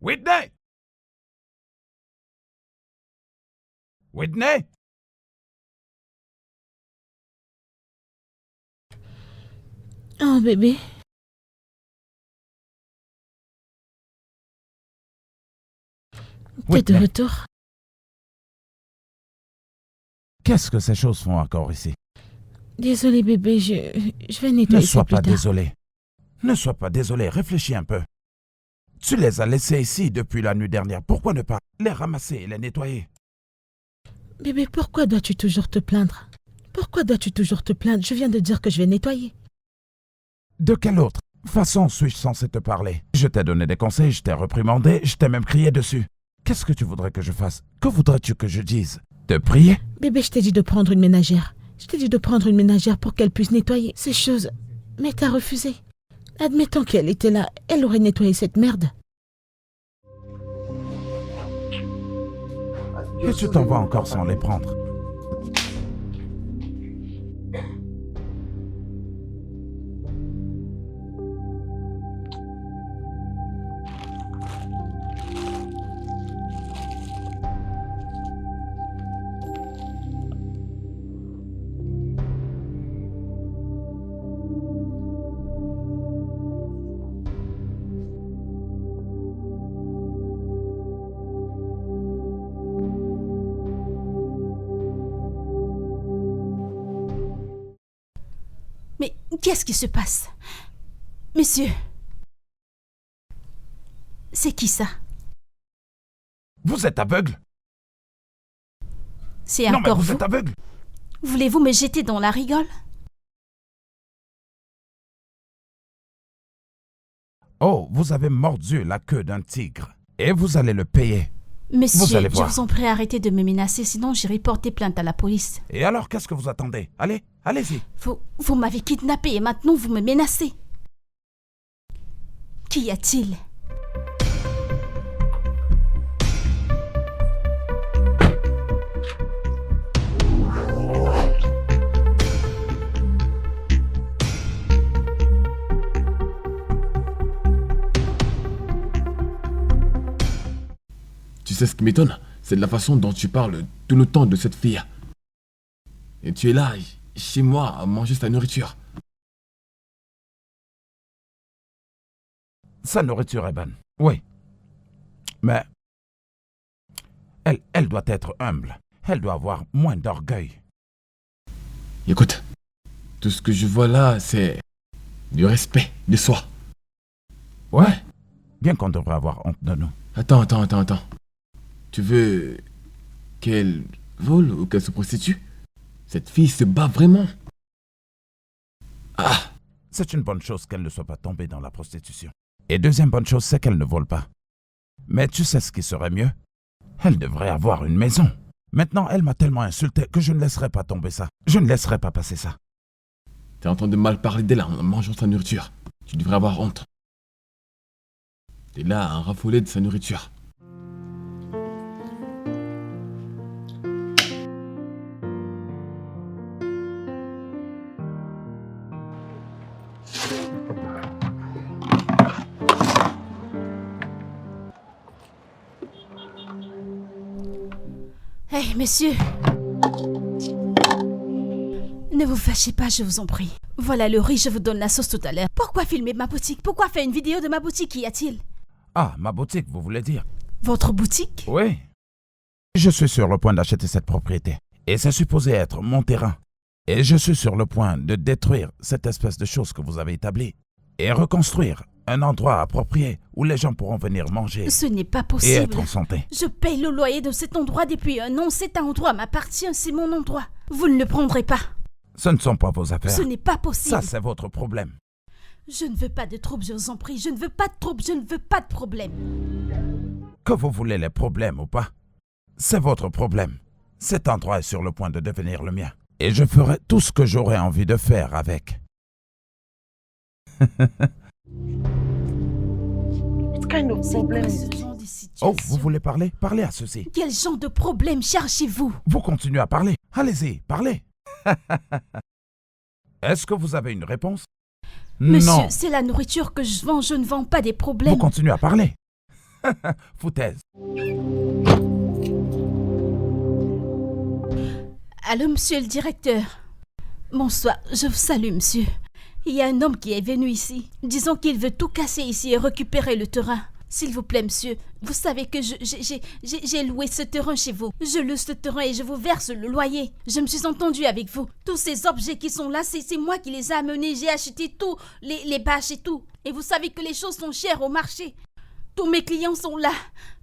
Whitney! Whitney? Oh, bébé. T'es de Whitney, retour? qu'est-ce que ces choses font encore ici? Désolée, bébé, je vais Ne nettoyer sois ça plus pas tard. désolé. Ne sois pas désolé, réfléchis un peu. Tu les as laissés ici depuis la nuit dernière. Pourquoi ne pas les ramasser et les nettoyer? Bébé, pourquoi dois-tu toujours te plaindre? Pourquoi dois-tu toujours te plaindre? Je viens de dire que je vais nettoyer. De quelle autre façon suis-je censé te parler? Je t'ai donné des conseils, je t'ai reprimandé, je t'ai même crié dessus. Qu'est-ce que tu voudrais que je fasse? Que voudrais-tu que je dise? Te prier? Bébé, je t'ai dit de prendre une ménagère. Je t'ai dit de prendre une ménagère pour qu'elle puisse nettoyer ces choses. Mais t'as refusé. Admettons qu'elle était là, elle aurait nettoyé cette merde. Et tu t'en vas encore sans les prendre. Mais qu'est-ce qui se passe? Monsieur? C'est qui ça? Vous êtes aveugle? C'est Non, mais encore vous vous? êtes aveugle? Voulez-vous me jeter dans la rigole? Oh, vous avez mordu la queue d'un tigre. Et vous allez le payer. Monsieur, allez je voir. vous en prie, arrêtez de me menacer, sinon j'irai porter plainte à la police. Et alors, qu'est-ce que vous attendez? Allez, allez-y. Vous m'avez kidnappé et maintenant vous me menacez. Qu'y a-t-il? Tu sais ce qui m'étonne? C'est de la façon dont tu parles tout le temps de cette fille. Et tu es là, chez moi, à manger sa nourriture. Sa nourriture est bonne. Oui. Mais elle doit être humble. Elle doit avoir moins d'orgueil. Écoute, tout ce que je vois là, c'est du respect de soi. Ouais. Bien qu'on devrait avoir honte de nous. Attends. Tu veux qu'elle vole ou qu'elle se prostitue? Cette fille se bat vraiment. C'est une bonne chose qu'elle ne soit pas tombée dans la prostitution. Et deuxième bonne chose, c'est qu'elle ne vole pas. Mais tu sais ce qui serait mieux? Elle devrait avoir une maison. Maintenant, elle m'a tellement insulté que je ne laisserai pas tomber ça. Je ne laisserai pas passer ça. T'es en train de mal parler d'elle en mangeant sa nourriture. Tu devrais avoir honte. T'es là à raffoler de sa nourriture. Hey, messieurs. Ne vous fâchez pas, je vous en prie. Voilà le riz, je vous donne la sauce tout à l'heure. Pourquoi filmer ma boutique? Pourquoi faire une vidéo de ma boutique? Qu'y a-t-il? Ah, ma boutique, vous voulez dire? Votre boutique? Oui. Je suis sur le point d'acheter cette propriété. Et c'est supposé être mon terrain. Et je suis sur le point de détruire cette espèce de chose que vous avez établie. Et reconstruire un endroit approprié où les gens pourront venir manger Ce n'est pas et possible. être en santé. Je paye le loyer de cet endroit depuis un an. Cet endroit m'appartient, c'est mon endroit. Vous ne le prendrez pas. Ce ne sont pas vos affaires. Ce n'est pas possible. Ça, c'est votre problème. Je ne veux pas de troubles, je vous en prie. Je ne veux pas de troubles, je ne veux pas de problème. Que vous voulez les problèmes ou pas, c'est votre problème. Cet endroit est sur le point de devenir le mien. Et je ferai tout ce que j'aurai envie de faire avec. What kind of C'est problem quoi is ce this? genre de situation? Oh, vous voulez parler? Parlez à ceux-ci. Quel genre de problème cherchez-vous? Vous continuez à parler. Allez-y, parlez. Est-ce que vous avez une réponse? Monsieur, Non. c'est la nourriture que je vends. Je ne vends pas des problèmes. Vous continuez à parler. Foutaise. Allô, monsieur le directeur. Bonsoir, je vous salue, monsieur. Il y a un homme qui est venu ici. Disons qu'il veut tout casser ici et récupérer le terrain. S'il vous plaît, monsieur, vous savez que j'ai loué ce terrain chez vous. Je loue ce terrain et je vous verse le loyer. Je me suis entendu avec vous. Tous ces objets qui sont là, c'est moi qui les ai amenés. J'ai acheté tous les bâches et tout. Et vous savez que les choses sont chères au marché. Tous mes clients sont là,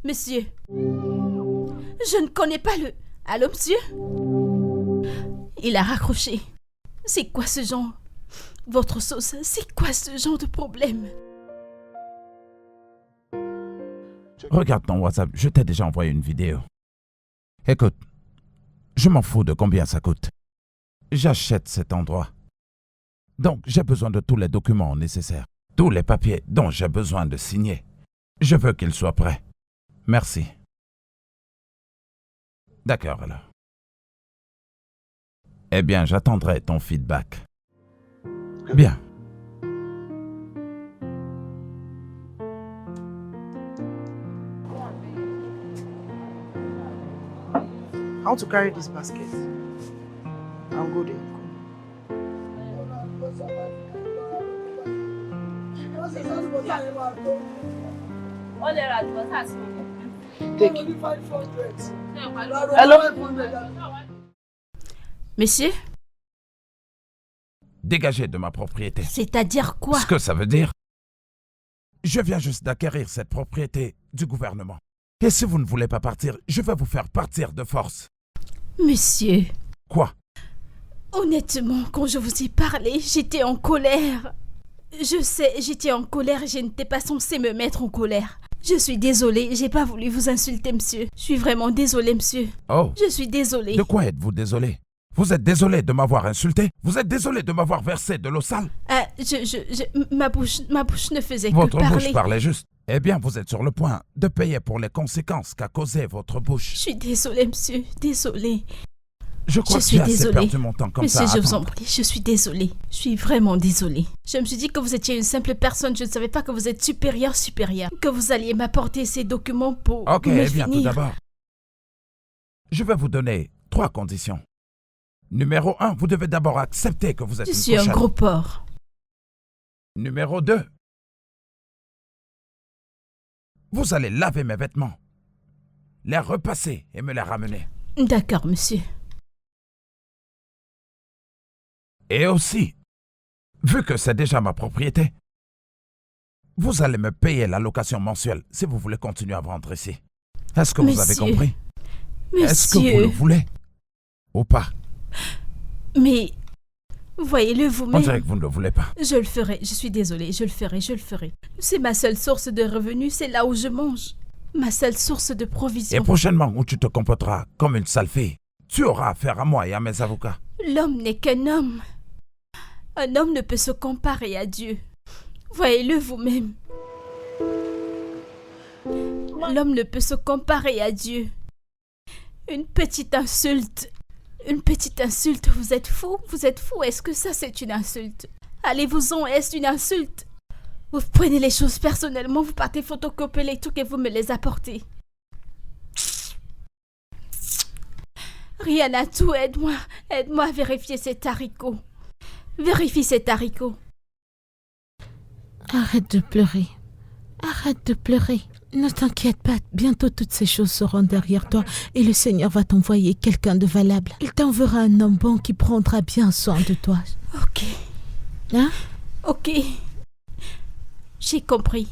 monsieur. Je ne connais pas le... Allô, monsieur? Il a raccroché. C'est quoi ce genre? Votre sauce, c'est quoi ce genre de problème? Regarde ton WhatsApp, je t'ai déjà envoyé une vidéo. Écoute, je m'en fous de combien ça coûte. J'achète cet endroit. Donc, j'ai besoin de tous les documents nécessaires. Tous les papiers dont j'ai besoin de signer. Je veux qu'ils soient prêts. Merci. D'accord alors. Eh bien, j'attendrai ton feedback. Bien. I want to carry this basket. I'll go there. Take it. Hello? Monsieur, Dégagez de ma propriété. c'est-à-dire quoi? Ce que ça veut dire, je viens juste d'acquérir cette propriété du gouvernement. Et si vous ne voulez pas partir, je vais vous faire partir de force. Monsieur, Quoi? honnêtement, quand je vous ai parlé, j'étais en colère. Je sais, j'étais en colère et je n'étais pas censée me mettre en colère. Je suis désolée, j'ai pas voulu vous insulter, monsieur. Je suis vraiment désolée, monsieur. Oh, Je suis désolée. de quoi êtes-vous désolé? Vous êtes désolé de m'avoir insulté? Vous êtes désolé de m'avoir versé de l'eau sale? Ah, ma bouche ne faisait Votre que parler. bouche parlait juste. Eh bien, vous êtes sur le point de payer pour les conséquences qu'a causé votre bouche. Je suis désolée, monsieur, désolée. Je crois Je que suis j'ai assez désolée. perdu mon temps comme Monsieur, ça. je vous en Attends. prie, je suis désolée. Je suis vraiment désolée. Je me suis dit que vous étiez une simple personne. Je ne savais pas que vous êtes supérieur. Que vous alliez m'apporter ces documents pour Ok, me eh bien, tout finir. d'abord, je vais vous donner 3 conditions. Numéro 1, vous devez d'abord accepter que vous êtes Je une suis un cochonne. gros porc. Numéro 2, vous allez laver mes vêtements, les repasser et me les ramener. D'accord, monsieur. Et aussi, vu que c'est déjà ma propriété, vous allez me payer la location mensuelle si vous voulez continuer à vendre ici. Est-ce que vous avez Monsieur. compris? Est-ce que vous le Monsieur, voulez ou pas? mais Voyez-le On vous-même. dirait que vous ne le voulez pas. Je le ferai, je suis désolée, je le ferai. C'est ma seule source de revenus, c'est là où je mange. Ma seule source de Et provision. prochainement, où tu te comporteras comme une sale fille, tu auras affaire à moi et à mes avocats. L'homme n'est qu'un homme. Un homme ne peut se comparer à Dieu. Voyez-le vous-même. L'homme ne peut se comparer à Dieu. Une petite insulte. Vous êtes fou? Est-ce que ça c'est une insulte? Allez-vous-en, est-ce une insulte? Vous prenez les choses personnellement, vous partez photocopier les trucs et vous me les apportez. Rien à tout, aide-moi à vérifier cet haricot. Vérifie cet haricot. Arrête de pleurer. Ne t'inquiète pas, bientôt toutes ces choses seront derrière toi et le Seigneur va t'envoyer quelqu'un de valable. Il t'enverra un homme bon qui prendra bien soin de toi. Ok. Hein? Ok. J'ai compris.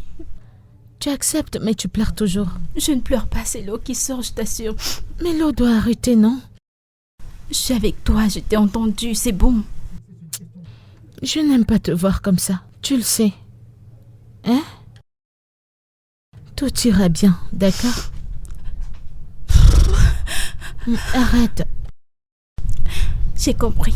Tu acceptes, mais tu pleures toujours. Je ne pleure pas, c'est l'eau qui sort, je t'assure. Mais l'eau doit arrêter, non? Je suis avec toi, je t'ai entendu, c'est bon. Je n'aime pas te voir comme ça, tu le sais. Hein? Tout ira bien, d'accord? Arrête. J'ai compris.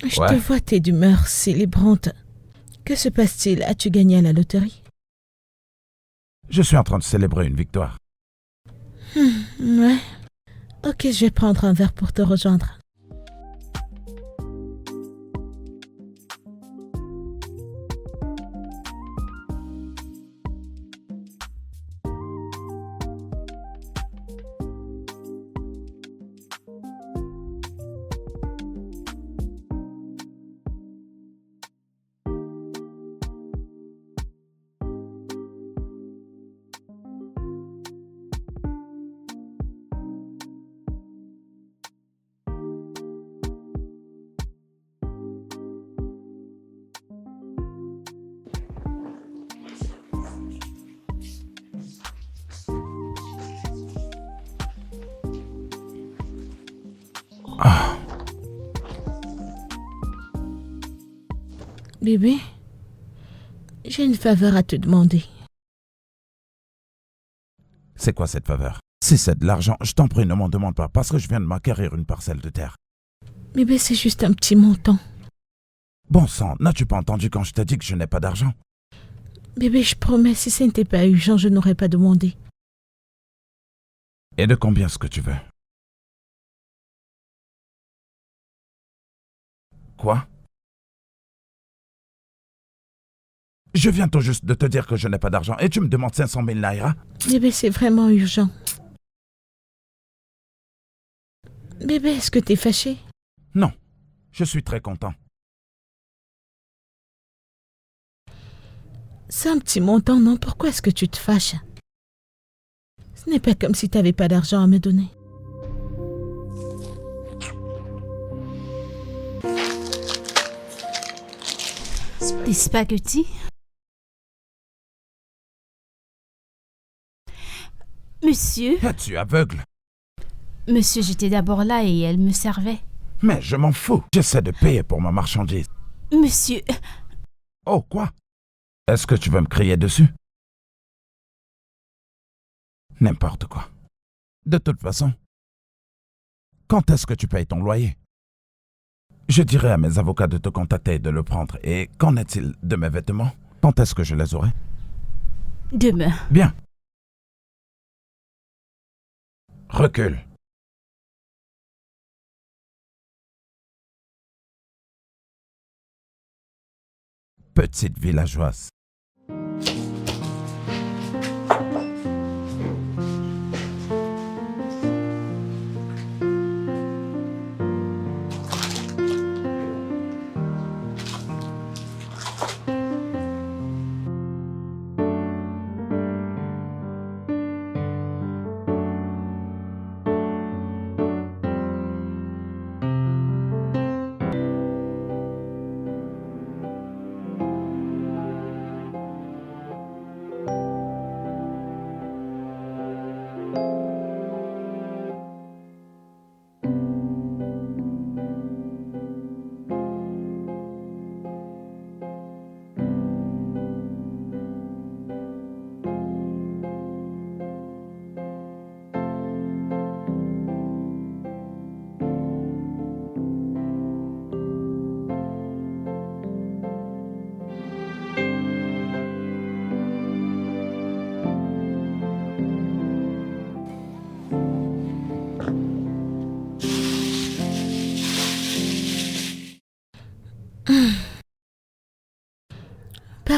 Je Ouais. te vois, t'es d'humeur célébrante. Que se passe-t-il? As-tu gagné à la loterie? Je suis en train de célébrer une victoire. Ouais. Ok, je vais prendre un verre pour te rejoindre. Bébé, j'ai une faveur à te demander. C'est quoi cette faveur? Si c'est de l'argent, je t'en prie, ne m'en demande pas, parce que je viens de m'acquérir une parcelle de terre. Bébé, c'est juste un petit montant. Bon sang, n'as-tu pas entendu quand je t'ai dit que je n'ai pas d'argent? Bébé, je promets, si ce n'était pas urgent, je n'aurais pas demandé. Et de combien est-ce que tu veux? Quoi? Je viens tout juste de te dire que je n'ai pas d'argent et tu me demandes 500 000 naira? Bébé, c'est vraiment urgent. Bébé, est-ce que t'es fâché? Non, je suis très content. C'est un petit montant, non? Pourquoi est-ce que tu te fâches? Ce n'est pas comme si t'avais pas d'argent à me donner. Des spaghettis? Monsieur, Es-tu aveugle? monsieur, j'étais d'abord là et elle me servait. Mais je m'en fous. J'essaie de payer pour ma marchandise. Monsieur, Oh, quoi? Est-ce que tu veux me crier dessus? N'importe quoi. De toute façon, quand est-ce que tu payes ton loyer? Je dirai à mes avocats de te contacter et de le prendre. Et qu'en est-il de mes vêtements? Quand est-ce que je les aurai? demain. Bien. Recule. Petite villageoise.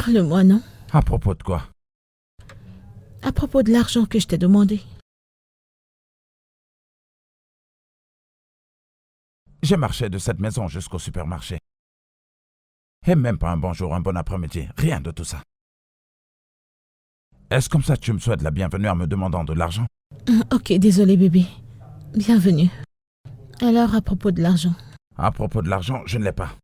Parle-moi, non? À propos de quoi? À propos de l'argent que je t'ai demandé. J'ai marché de cette maison jusqu'au supermarché. Et même pas un bonjour, un bon après-midi, rien de tout ça. Est-ce comme ça que tu me souhaites la bienvenue en me demandant de l'argent? Ok, désolé bébé. Bienvenue. Alors, à propos de l'argent. À propos de l'argent, je ne l'ai pas.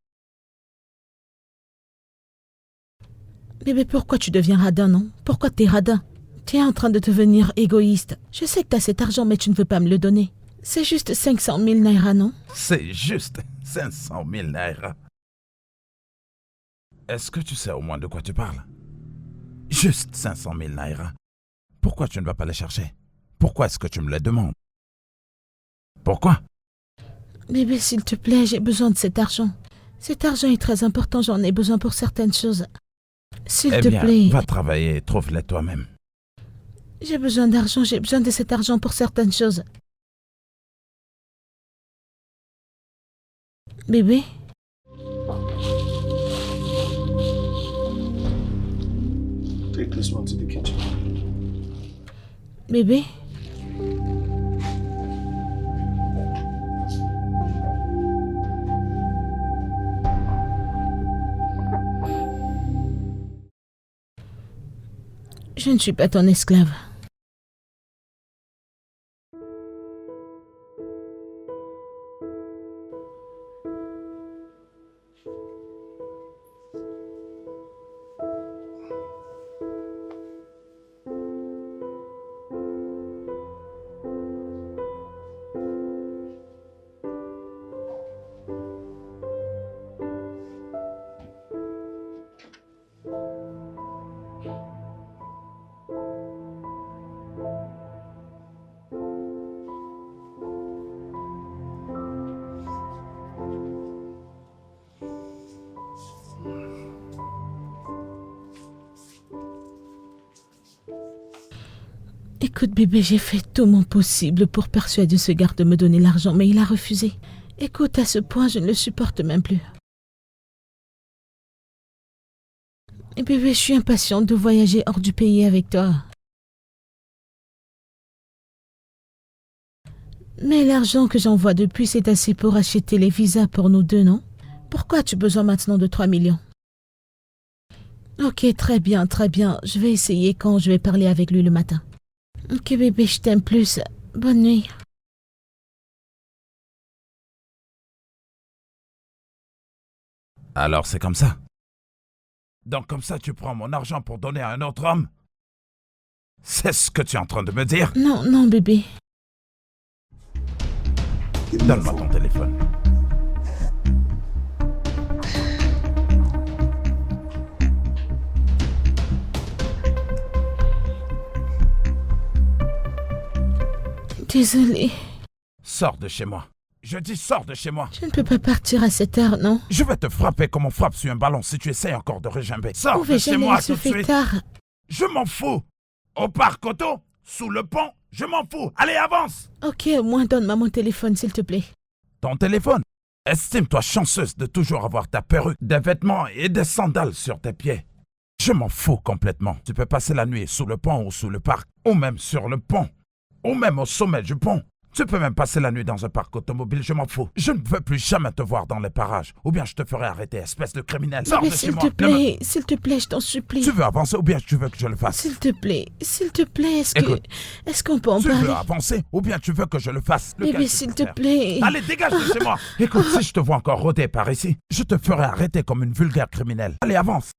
Bébé, pourquoi tu deviens radin, non? Pourquoi t'es radin? T'es en train de devenir égoïste. Je sais que t'as cet argent, mais tu ne veux pas me le donner. C'est juste 500 000 naira, non? C'est juste 500 000 naira. Est-ce que tu sais au moins de quoi tu parles? Juste 500 000 naira. Pourquoi tu ne vas pas les chercher? Pourquoi est-ce que tu me les demandes? Pourquoi? Bébé, s'il te plaît, j'ai besoin de cet argent. Cet argent est très important, j'en ai besoin pour certaines choses. S'il te plaît. Va travailler et trouve-les toi-même. J'ai besoin d'argent, j'ai besoin de cet argent pour certaines choses. Bébé? Take this one to the kitchen. Bébé? Je ne suis pas ton esclave. Écoute bébé, j'ai fait tout mon possible pour persuader ce garde de me donner l'argent, mais il a refusé. Écoute, à ce point, je ne le supporte même plus. Et bébé, je suis impatiente de voyager hors du pays avec toi. Mais l'argent que j'envoie depuis, c'est assez pour acheter les visas pour nous deux, non? Pourquoi as-tu besoin maintenant de 3 millions? Ok, très bien, très bien. Je vais essayer quand je vais parler avec lui le matin. Ok bébé, je t'aime plus. Bonne nuit. Alors c'est comme ça. Donc comme ça tu prends mon argent pour donner à un autre homme? C'est ce que tu es en train de me dire? Non, non bébé. Donne-moi ton téléphone. Désolée. Sors de chez moi. Je dis sors de chez moi. Je ne peux pas partir à cette heure, non? Je vais te frapper comme on frappe sur un ballon si tu essaies encore de regimber. Sors Où de vais-je chez aller? moi Il se tout de fait suite. tard. Je m'en fous. Au parc auto, sous le pont, je m'en fous. Allez, avance. Ok, au moins donne-moi mon téléphone, s'il te plaît. Ton téléphone? Estime-toi chanceuse de toujours avoir ta perruque, des vêtements et des sandales sur tes pieds. Je m'en fous complètement. Tu peux passer la nuit sous le pont ou sous le parc, ou même sur le pont, ou même au sommet du pont. Tu peux même passer la nuit dans un parc automobile, je m'en fous. Je ne veux plus jamais te voir dans les parages, ou bien je te ferai arrêter, espèce de criminel. Sors Mais de chez s'il moi. te plaît, s'il te plaît, je t'en supplie. Tu veux avancer ou bien tu veux que je le fasse? S'il te plaît, Écoute, est-ce qu'on peut en Tu parler? veux avancer ou bien tu veux que je le fasse? Bébé, Lequel tu s'il te préfères? plaît. Allez, dégage de chez moi. Écoute, si je te vois encore rôder par ici, je te ferai arrêter comme une vulgaire criminelle. Allez, avance.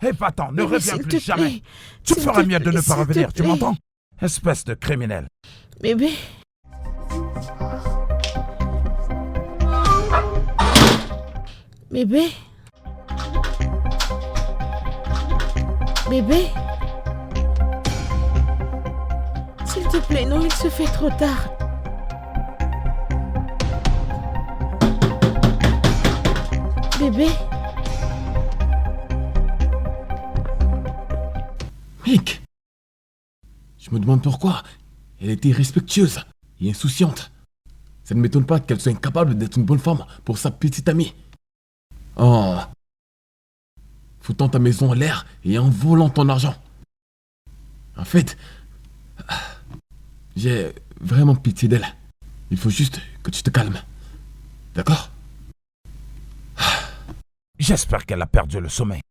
Hé, va-t'en, ne Bébé, reviens s'il plus te jamais. plaît. Tu S'il ferais te mieux de plaît, ne pas s'il te revenir, tu plaît. m'entends? Espèce de criminel. Bébé. Bébé. Bébé. S'il te plaît, non, il se fait trop tard. Bébé. Mec, je me demande pourquoi. Elle était irrespectueuse et insouciante. Ça ne m'étonne pas qu'elle soit incapable d'être une bonne femme pour sa petite amie. Oh. foutant ta maison en l'air et en volant ton argent. En fait, j'ai vraiment pitié d'elle. Il faut juste que tu te calmes. D'accord? J'espère qu'elle a perdu le sommeil.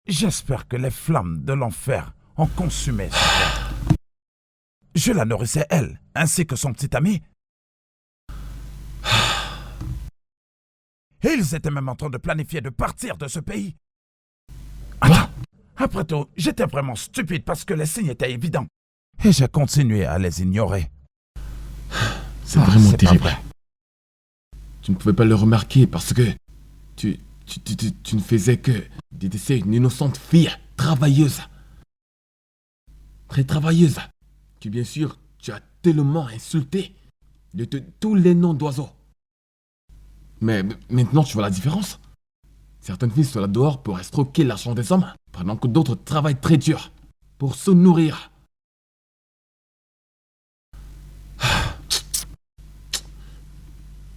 J'espère que les flammes de l'enfer ont consumé son cœur. Je la nourrissais, elle, ainsi que son petit ami. Et ils étaient même en train de planifier de partir de ce pays. Attends, après tout, j'étais vraiment stupide parce que les signes étaient évidents. Et j'ai continué à les ignorer. C'est vraiment c'est terrible. pas vrai. Tu ne pouvais pas le remarquer parce que tu ne faisais que détester une innocente fille travailleuse. Très travailleuse. Bien sûr, tu as tellement insulté de tous les noms d'oiseaux. Mais maintenant, tu vois la différence? Certaines filles sont là dehors pour escroquer l'argent des hommes, pendant que d'autres travaillent très dur pour se nourrir.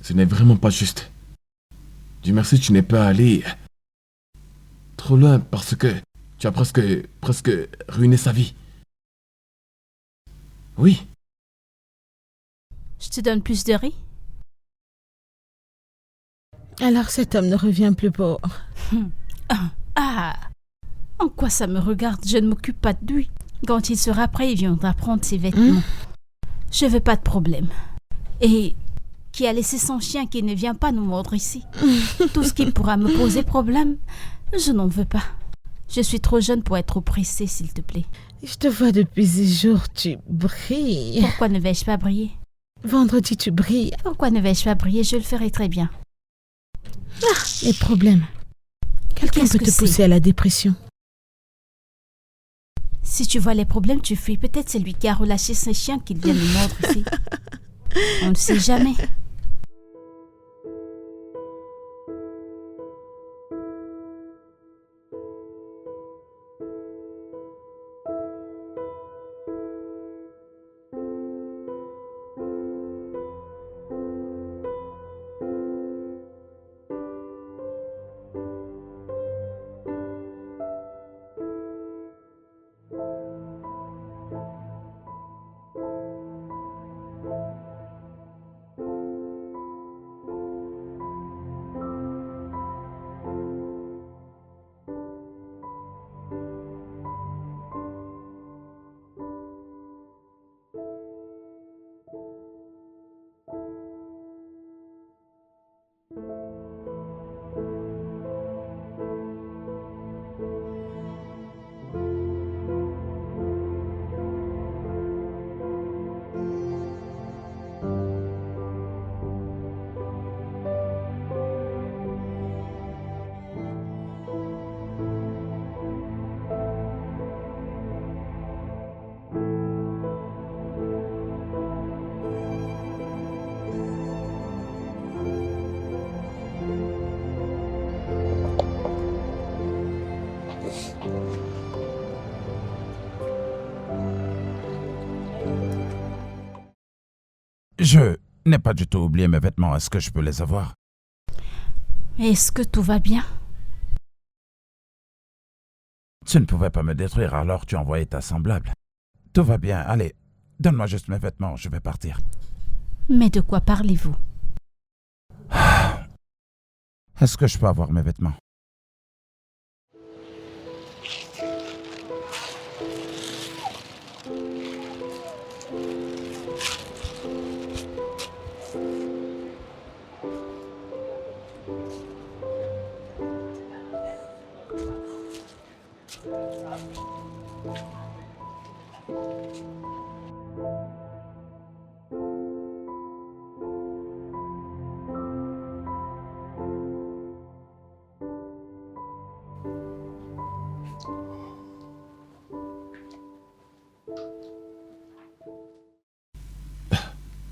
Ce n'est vraiment pas juste. Dieu merci, tu n'es pas allé trop loin parce que tu as presque ruiné sa vie. Oui. Je te donne plus de riz? Alors cet homme ne revient plus pour... Ah! En quoi ça me regarde? Je ne m'occupe pas de lui. Quand il sera prêt, il viendra prendre ses vêtements. Je veux pas de problème. Et qui a laissé son chien qui ne vient pas nous mordre ici? Tout ce qui pourra me poser problème, je n'en veux pas. Je suis trop jeune pour être oppressée, s'il te plaît. Je te vois depuis ces jours, tu brilles. Pourquoi ne vais-je pas briller? Vendredi, tu brilles. Pourquoi ne vais-je pas briller? Je le ferai très bien. Les problèmes. Quelqu'un Qu'est-ce peut que te pousser c'est? à la dépression. Si tu vois les problèmes, tu fuis. Peut-être c'est lui qui a relâché ses chiens qui viennent nous mordre ici. On ne sait jamais. Je n'ai pas du tout oublié mes vêtements. Est-ce que je peux les avoir? Est-ce que tout va bien? Tu ne pouvais pas me détruire, alors tu as envoyé ta semblable. Tout va bien. Allez, donne-moi juste mes vêtements. Je vais partir. Mais de quoi parlez-vous? Est-ce que je peux avoir mes vêtements?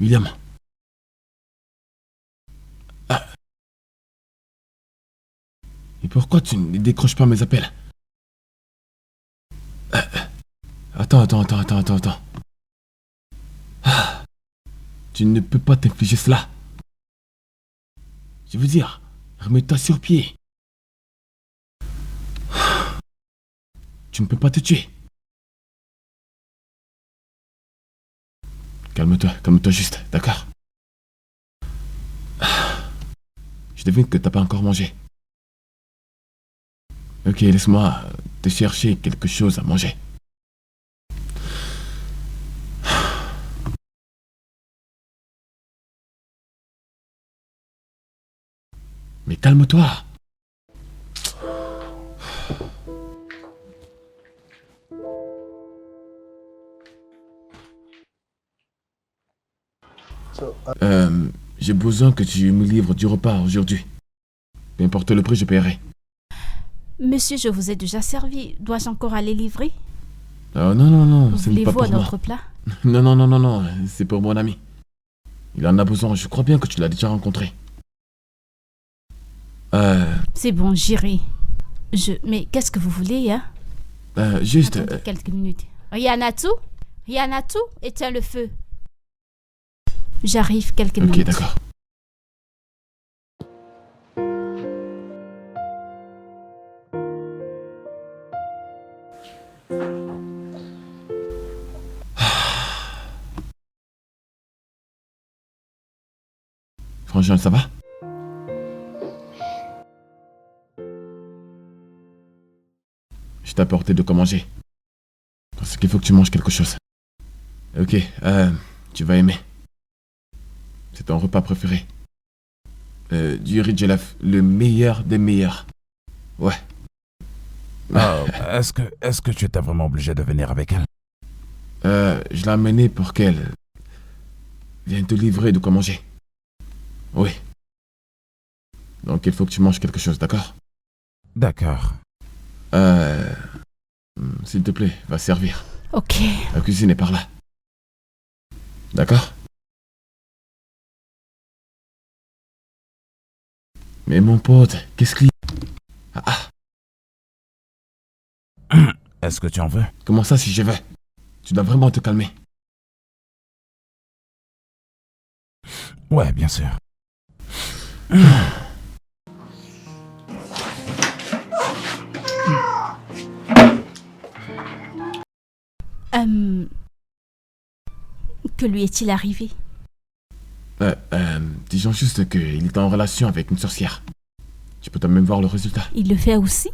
William. Et pourquoi tu ne décroches pas mes appels? Attends. Tu ne peux pas t'infliger cela. Je veux dire, remets-toi sur pied. Tu ne peux pas te tuer. Calme-toi juste, d'accord? Je devine que t'as pas encore mangé. Ok, laisse-moi te chercher quelque chose à manger. Mais calme-toi. So, J'ai besoin que tu me livres du repas aujourd'hui. Peu importe le prix, je paierai. Monsieur, je vous ai déjà servi. Dois-je encore aller livrer? Non, ce n'est pas Voulez-vous pour un moi. autre plat? Non, c'est pour mon ami. Il en a besoin, je crois bien que tu l'as déjà rencontré. C'est bon, j'irai. Mais qu'est-ce que vous voulez, hein? Juste... Attendez quelques minutes. Rihanatu, éteins le feu. J'arrive quelques Ok, minutes. d'accord. Franchement, ça va? Je t'ai apporté de quoi manger. Parce qu'il faut que tu manges quelque chose. Ok, tu vas aimer. C'est ton repas préféré. Du riz jollof, le meilleur des meilleurs. Ouais. Oh, est-ce que tu étais vraiment obligé de venir avec elle? Je l'ai amenée pour qu'elle vienne te livrer de quoi manger. Oui. Donc il faut que tu manges quelque chose, d'accord? D'accord. S'il te plaît, va servir. Ok. La cuisine est par là. D'accord? Mais mon pote, qu'est-ce qu'il y a? Est-ce que tu en veux? Comment ça si je veux? Tu dois vraiment te calmer. Ouais, bien sûr. Que lui est-il arrivé? Disons juste qu'il est en relation avec une sorcière. Tu peux toi-même voir le résultat. Il le fait aussi?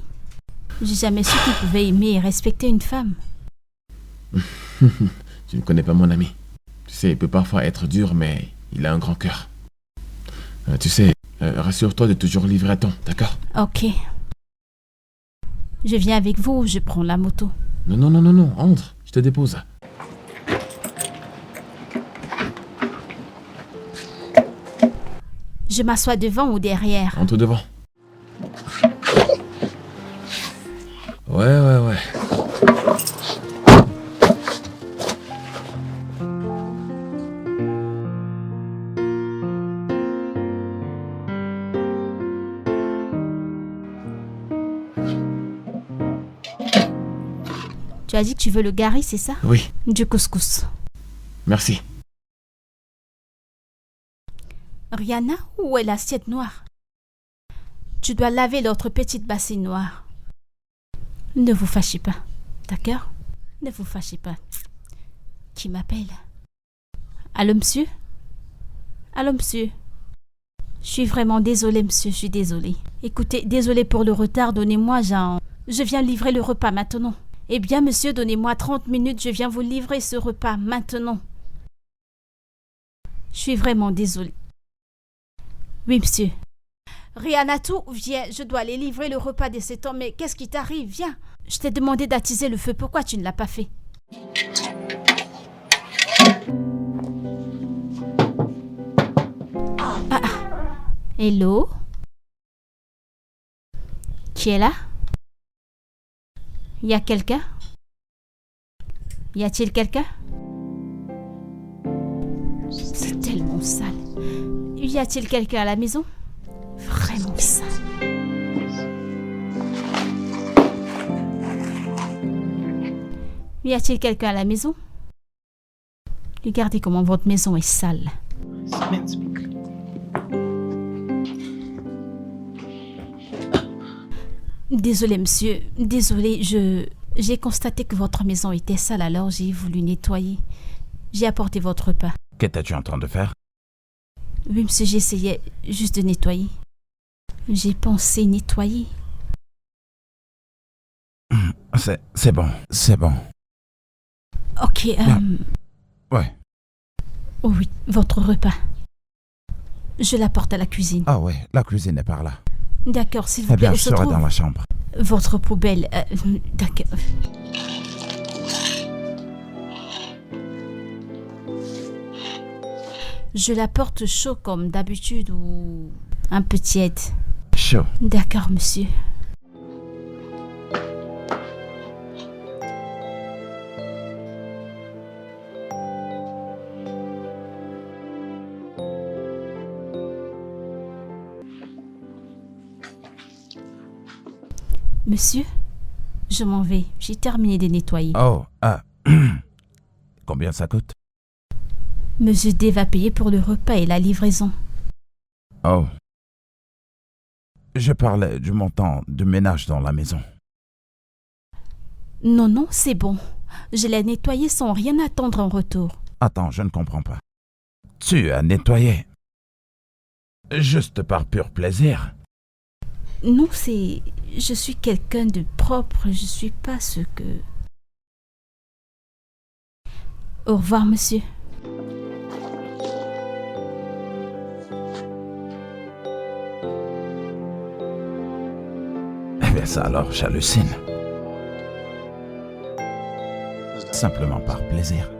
J'ai jamais su qu'il pouvait aimer et respecter une femme. Tu ne connais pas mon ami. Tu sais, il peut parfois être dur, mais il a un grand cœur. Tu sais, rassure-toi de toujours livrer à temps, d'accord? Ok. Je viens avec vous ou je prends la moto? Non, entre, je te dépose. Je m'assois devant ou derrière? Entre devant. Ouais. Tu as dit que tu veux le gari, c'est ça? Oui, Du couscous. merci. Rihanna, où est l'assiette noire? Tu dois laver l'autre petite bassine noire. Ne vous fâchez pas, d'accord? Ne vous fâchez pas. Qui m'appelle? Allô, monsieur? Allô, monsieur? Je suis vraiment désolée, monsieur, je suis désolée. Écoutez, désolée pour le retard, donnez-moi, je viens livrer le repas maintenant. Eh bien, monsieur, donnez-moi 30 minutes, je viens vous livrer ce repas maintenant. Je suis vraiment désolée. Oui, monsieur. Rihanatu, viens, je dois aller livrer le repas de cet homme, mais qu'est-ce qui t'arrive? Viens. Je t'ai demandé d'attiser le feu, pourquoi tu ne l'as pas fait? Hello? Qui est là? Y a quelqu'un? Y a-t-il quelqu'un? C'est tellement sale. Y a-t-il quelqu'un à la maison? Vraiment sale. Y a-t-il quelqu'un à la maison? Regardez comment votre maison est sale. It's meant to be clean. Désolé, monsieur. Désolé, J'ai constaté que votre maison était sale, alors j'ai voulu nettoyer. J'ai apporté votre repas. Qu'étais-tu en train de faire? Oui, monsieur, j'essayais juste de nettoyer. J'ai pensé nettoyer. C'est bon, c'est bon. Ok, Ouais. oh oui, votre repas. Je l'apporte à la cuisine. Ah ouais, la cuisine est par là. D'accord, s'il vous Eh plaît, bien, où je se serai trouve dans la chambre. votre poubelle? D'accord. Je l'apporte chaud comme d'habitude ou un peu tiède? Chaud. D'accord, monsieur. Monsieur, je m'en vais. J'ai terminé de nettoyer. Oh, ah. Combien ça coûte? Monsieur D va payer pour le repas et la livraison. Oh. Je parlais du montant de ménage dans la maison. Non, non, c'est bon. Je l'ai nettoyé sans rien attendre en retour. Attends, je ne comprends pas. Tu as nettoyé. Juste par pur plaisir. Non, c'est... Je suis quelqu'un de propre. Je suis pas ce que... Au revoir, monsieur. Eh bien ça alors, j'hallucine. Simplement par plaisir.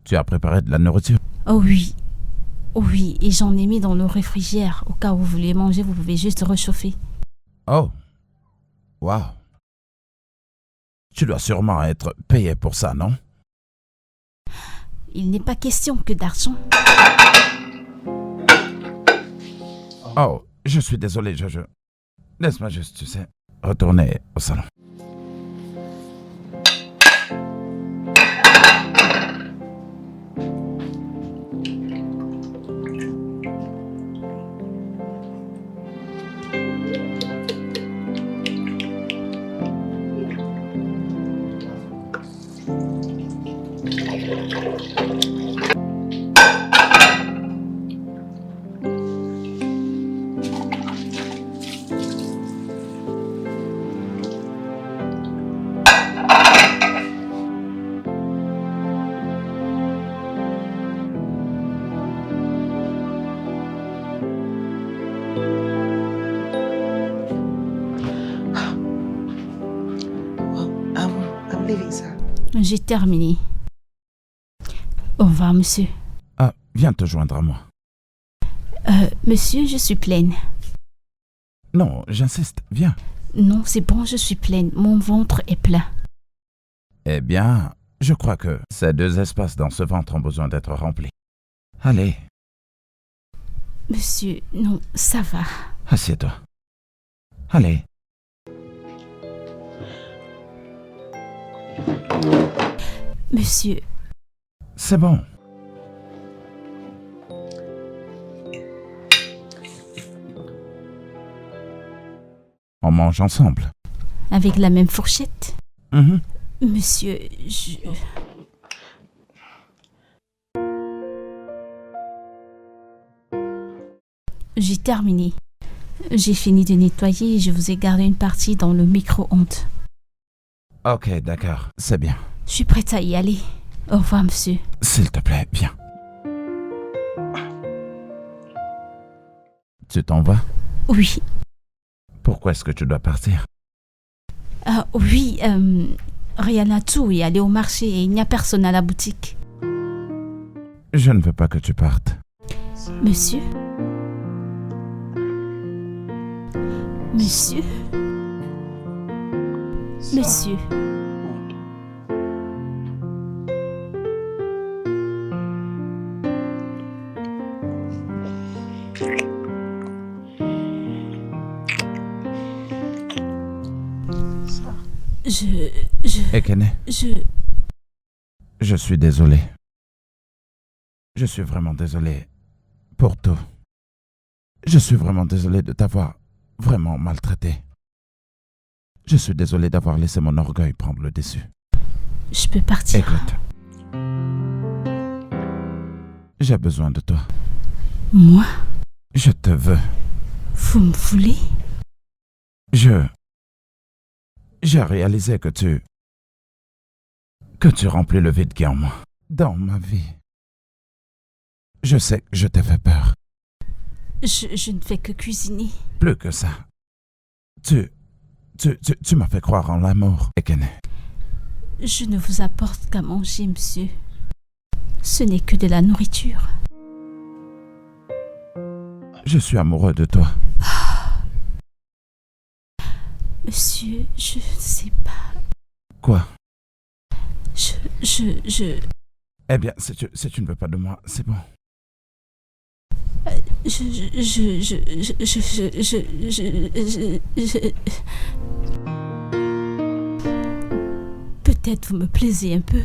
Tu as préparé de la nourriture? Oh oui. Oh oui, et j'en ai mis dans le réfrigéraire. Au cas où vous voulez manger, vous pouvez juste réchauffer. Oh. Waouh. Tu dois sûrement être payé pour ça, non? Il n'est pas question que d'argent. Oh, je suis désolé, je... Laisse-moi juste, tu sais, retourner au salon. J'ai terminé. Au revoir, monsieur. Ah, viens te joindre à moi. Monsieur, je suis pleine. Non, j'insiste, viens. Non, c'est bon, je suis pleine. Mon ventre est plein. Eh bien, je crois que ces deux espaces dans ce ventre ont besoin d'être remplis. Allez, Monsieur, non, ça va. assieds-toi. Allez. Monsieur, C'est bon. On mange ensemble. avec la même fourchette. Mhm. Monsieur, J'ai terminé. J'ai fini de nettoyer et je vous ai gardé une partie dans le micro-ondes. Ok, d'accord, c'est bien. Je suis prête à y aller. Au revoir, monsieur. S'il te plaît, viens. Tu t'en vas? Oui. Pourquoi est-ce que tu dois partir? Ah oui, Rihanna tout est allée au marché et il n'y a personne à la boutique. Je ne veux pas que tu partes. Monsieur? Monsieur? Monsieur? Ekene, je suis désolé. Je suis vraiment désolé pour tout. Je suis vraiment désolé de t'avoir vraiment maltraité. Je suis désolé d'avoir laissé mon orgueil prendre le dessus. Je peux partir. Écoute. J'ai besoin de toi. Moi? Je te veux. Vous me voulez? J'ai réalisé que tu remplis le vide qui est en moi. Dans ma vie. Je sais que je t'ai fait peur. Je ne fais que cuisiner. Plus que ça. Tu m'as fait croire en l'amour, Ekene. Je ne vous apporte qu'à manger, monsieur. Ce n'est que de la nourriture. Je suis amoureux de toi. Monsieur, je ne sais pas. Quoi? Je... Eh bien, si tu ne veux pas de moi, c'est bon. Peut-être vous me plaisez un peu.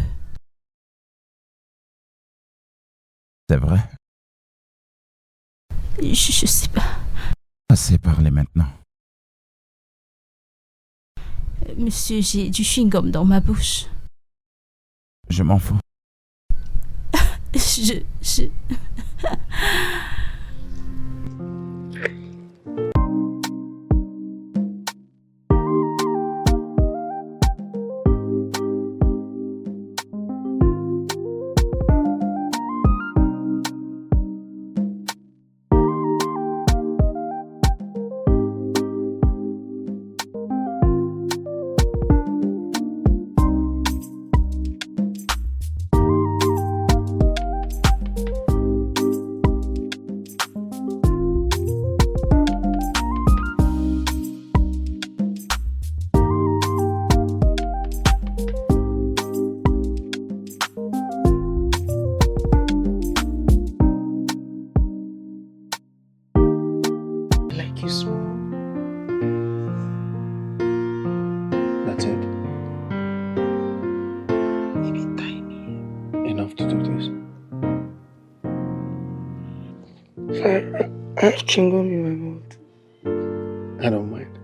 C'est vrai? Je sais pas. Assez parlé maintenant. Monsieur, j'ai du chewing-gum dans ma bouche. Je m'en fous. Je... Like you small. That's it. Maybe tiny. Enough to do this. I have chewing gum in my mouth. I don't mind.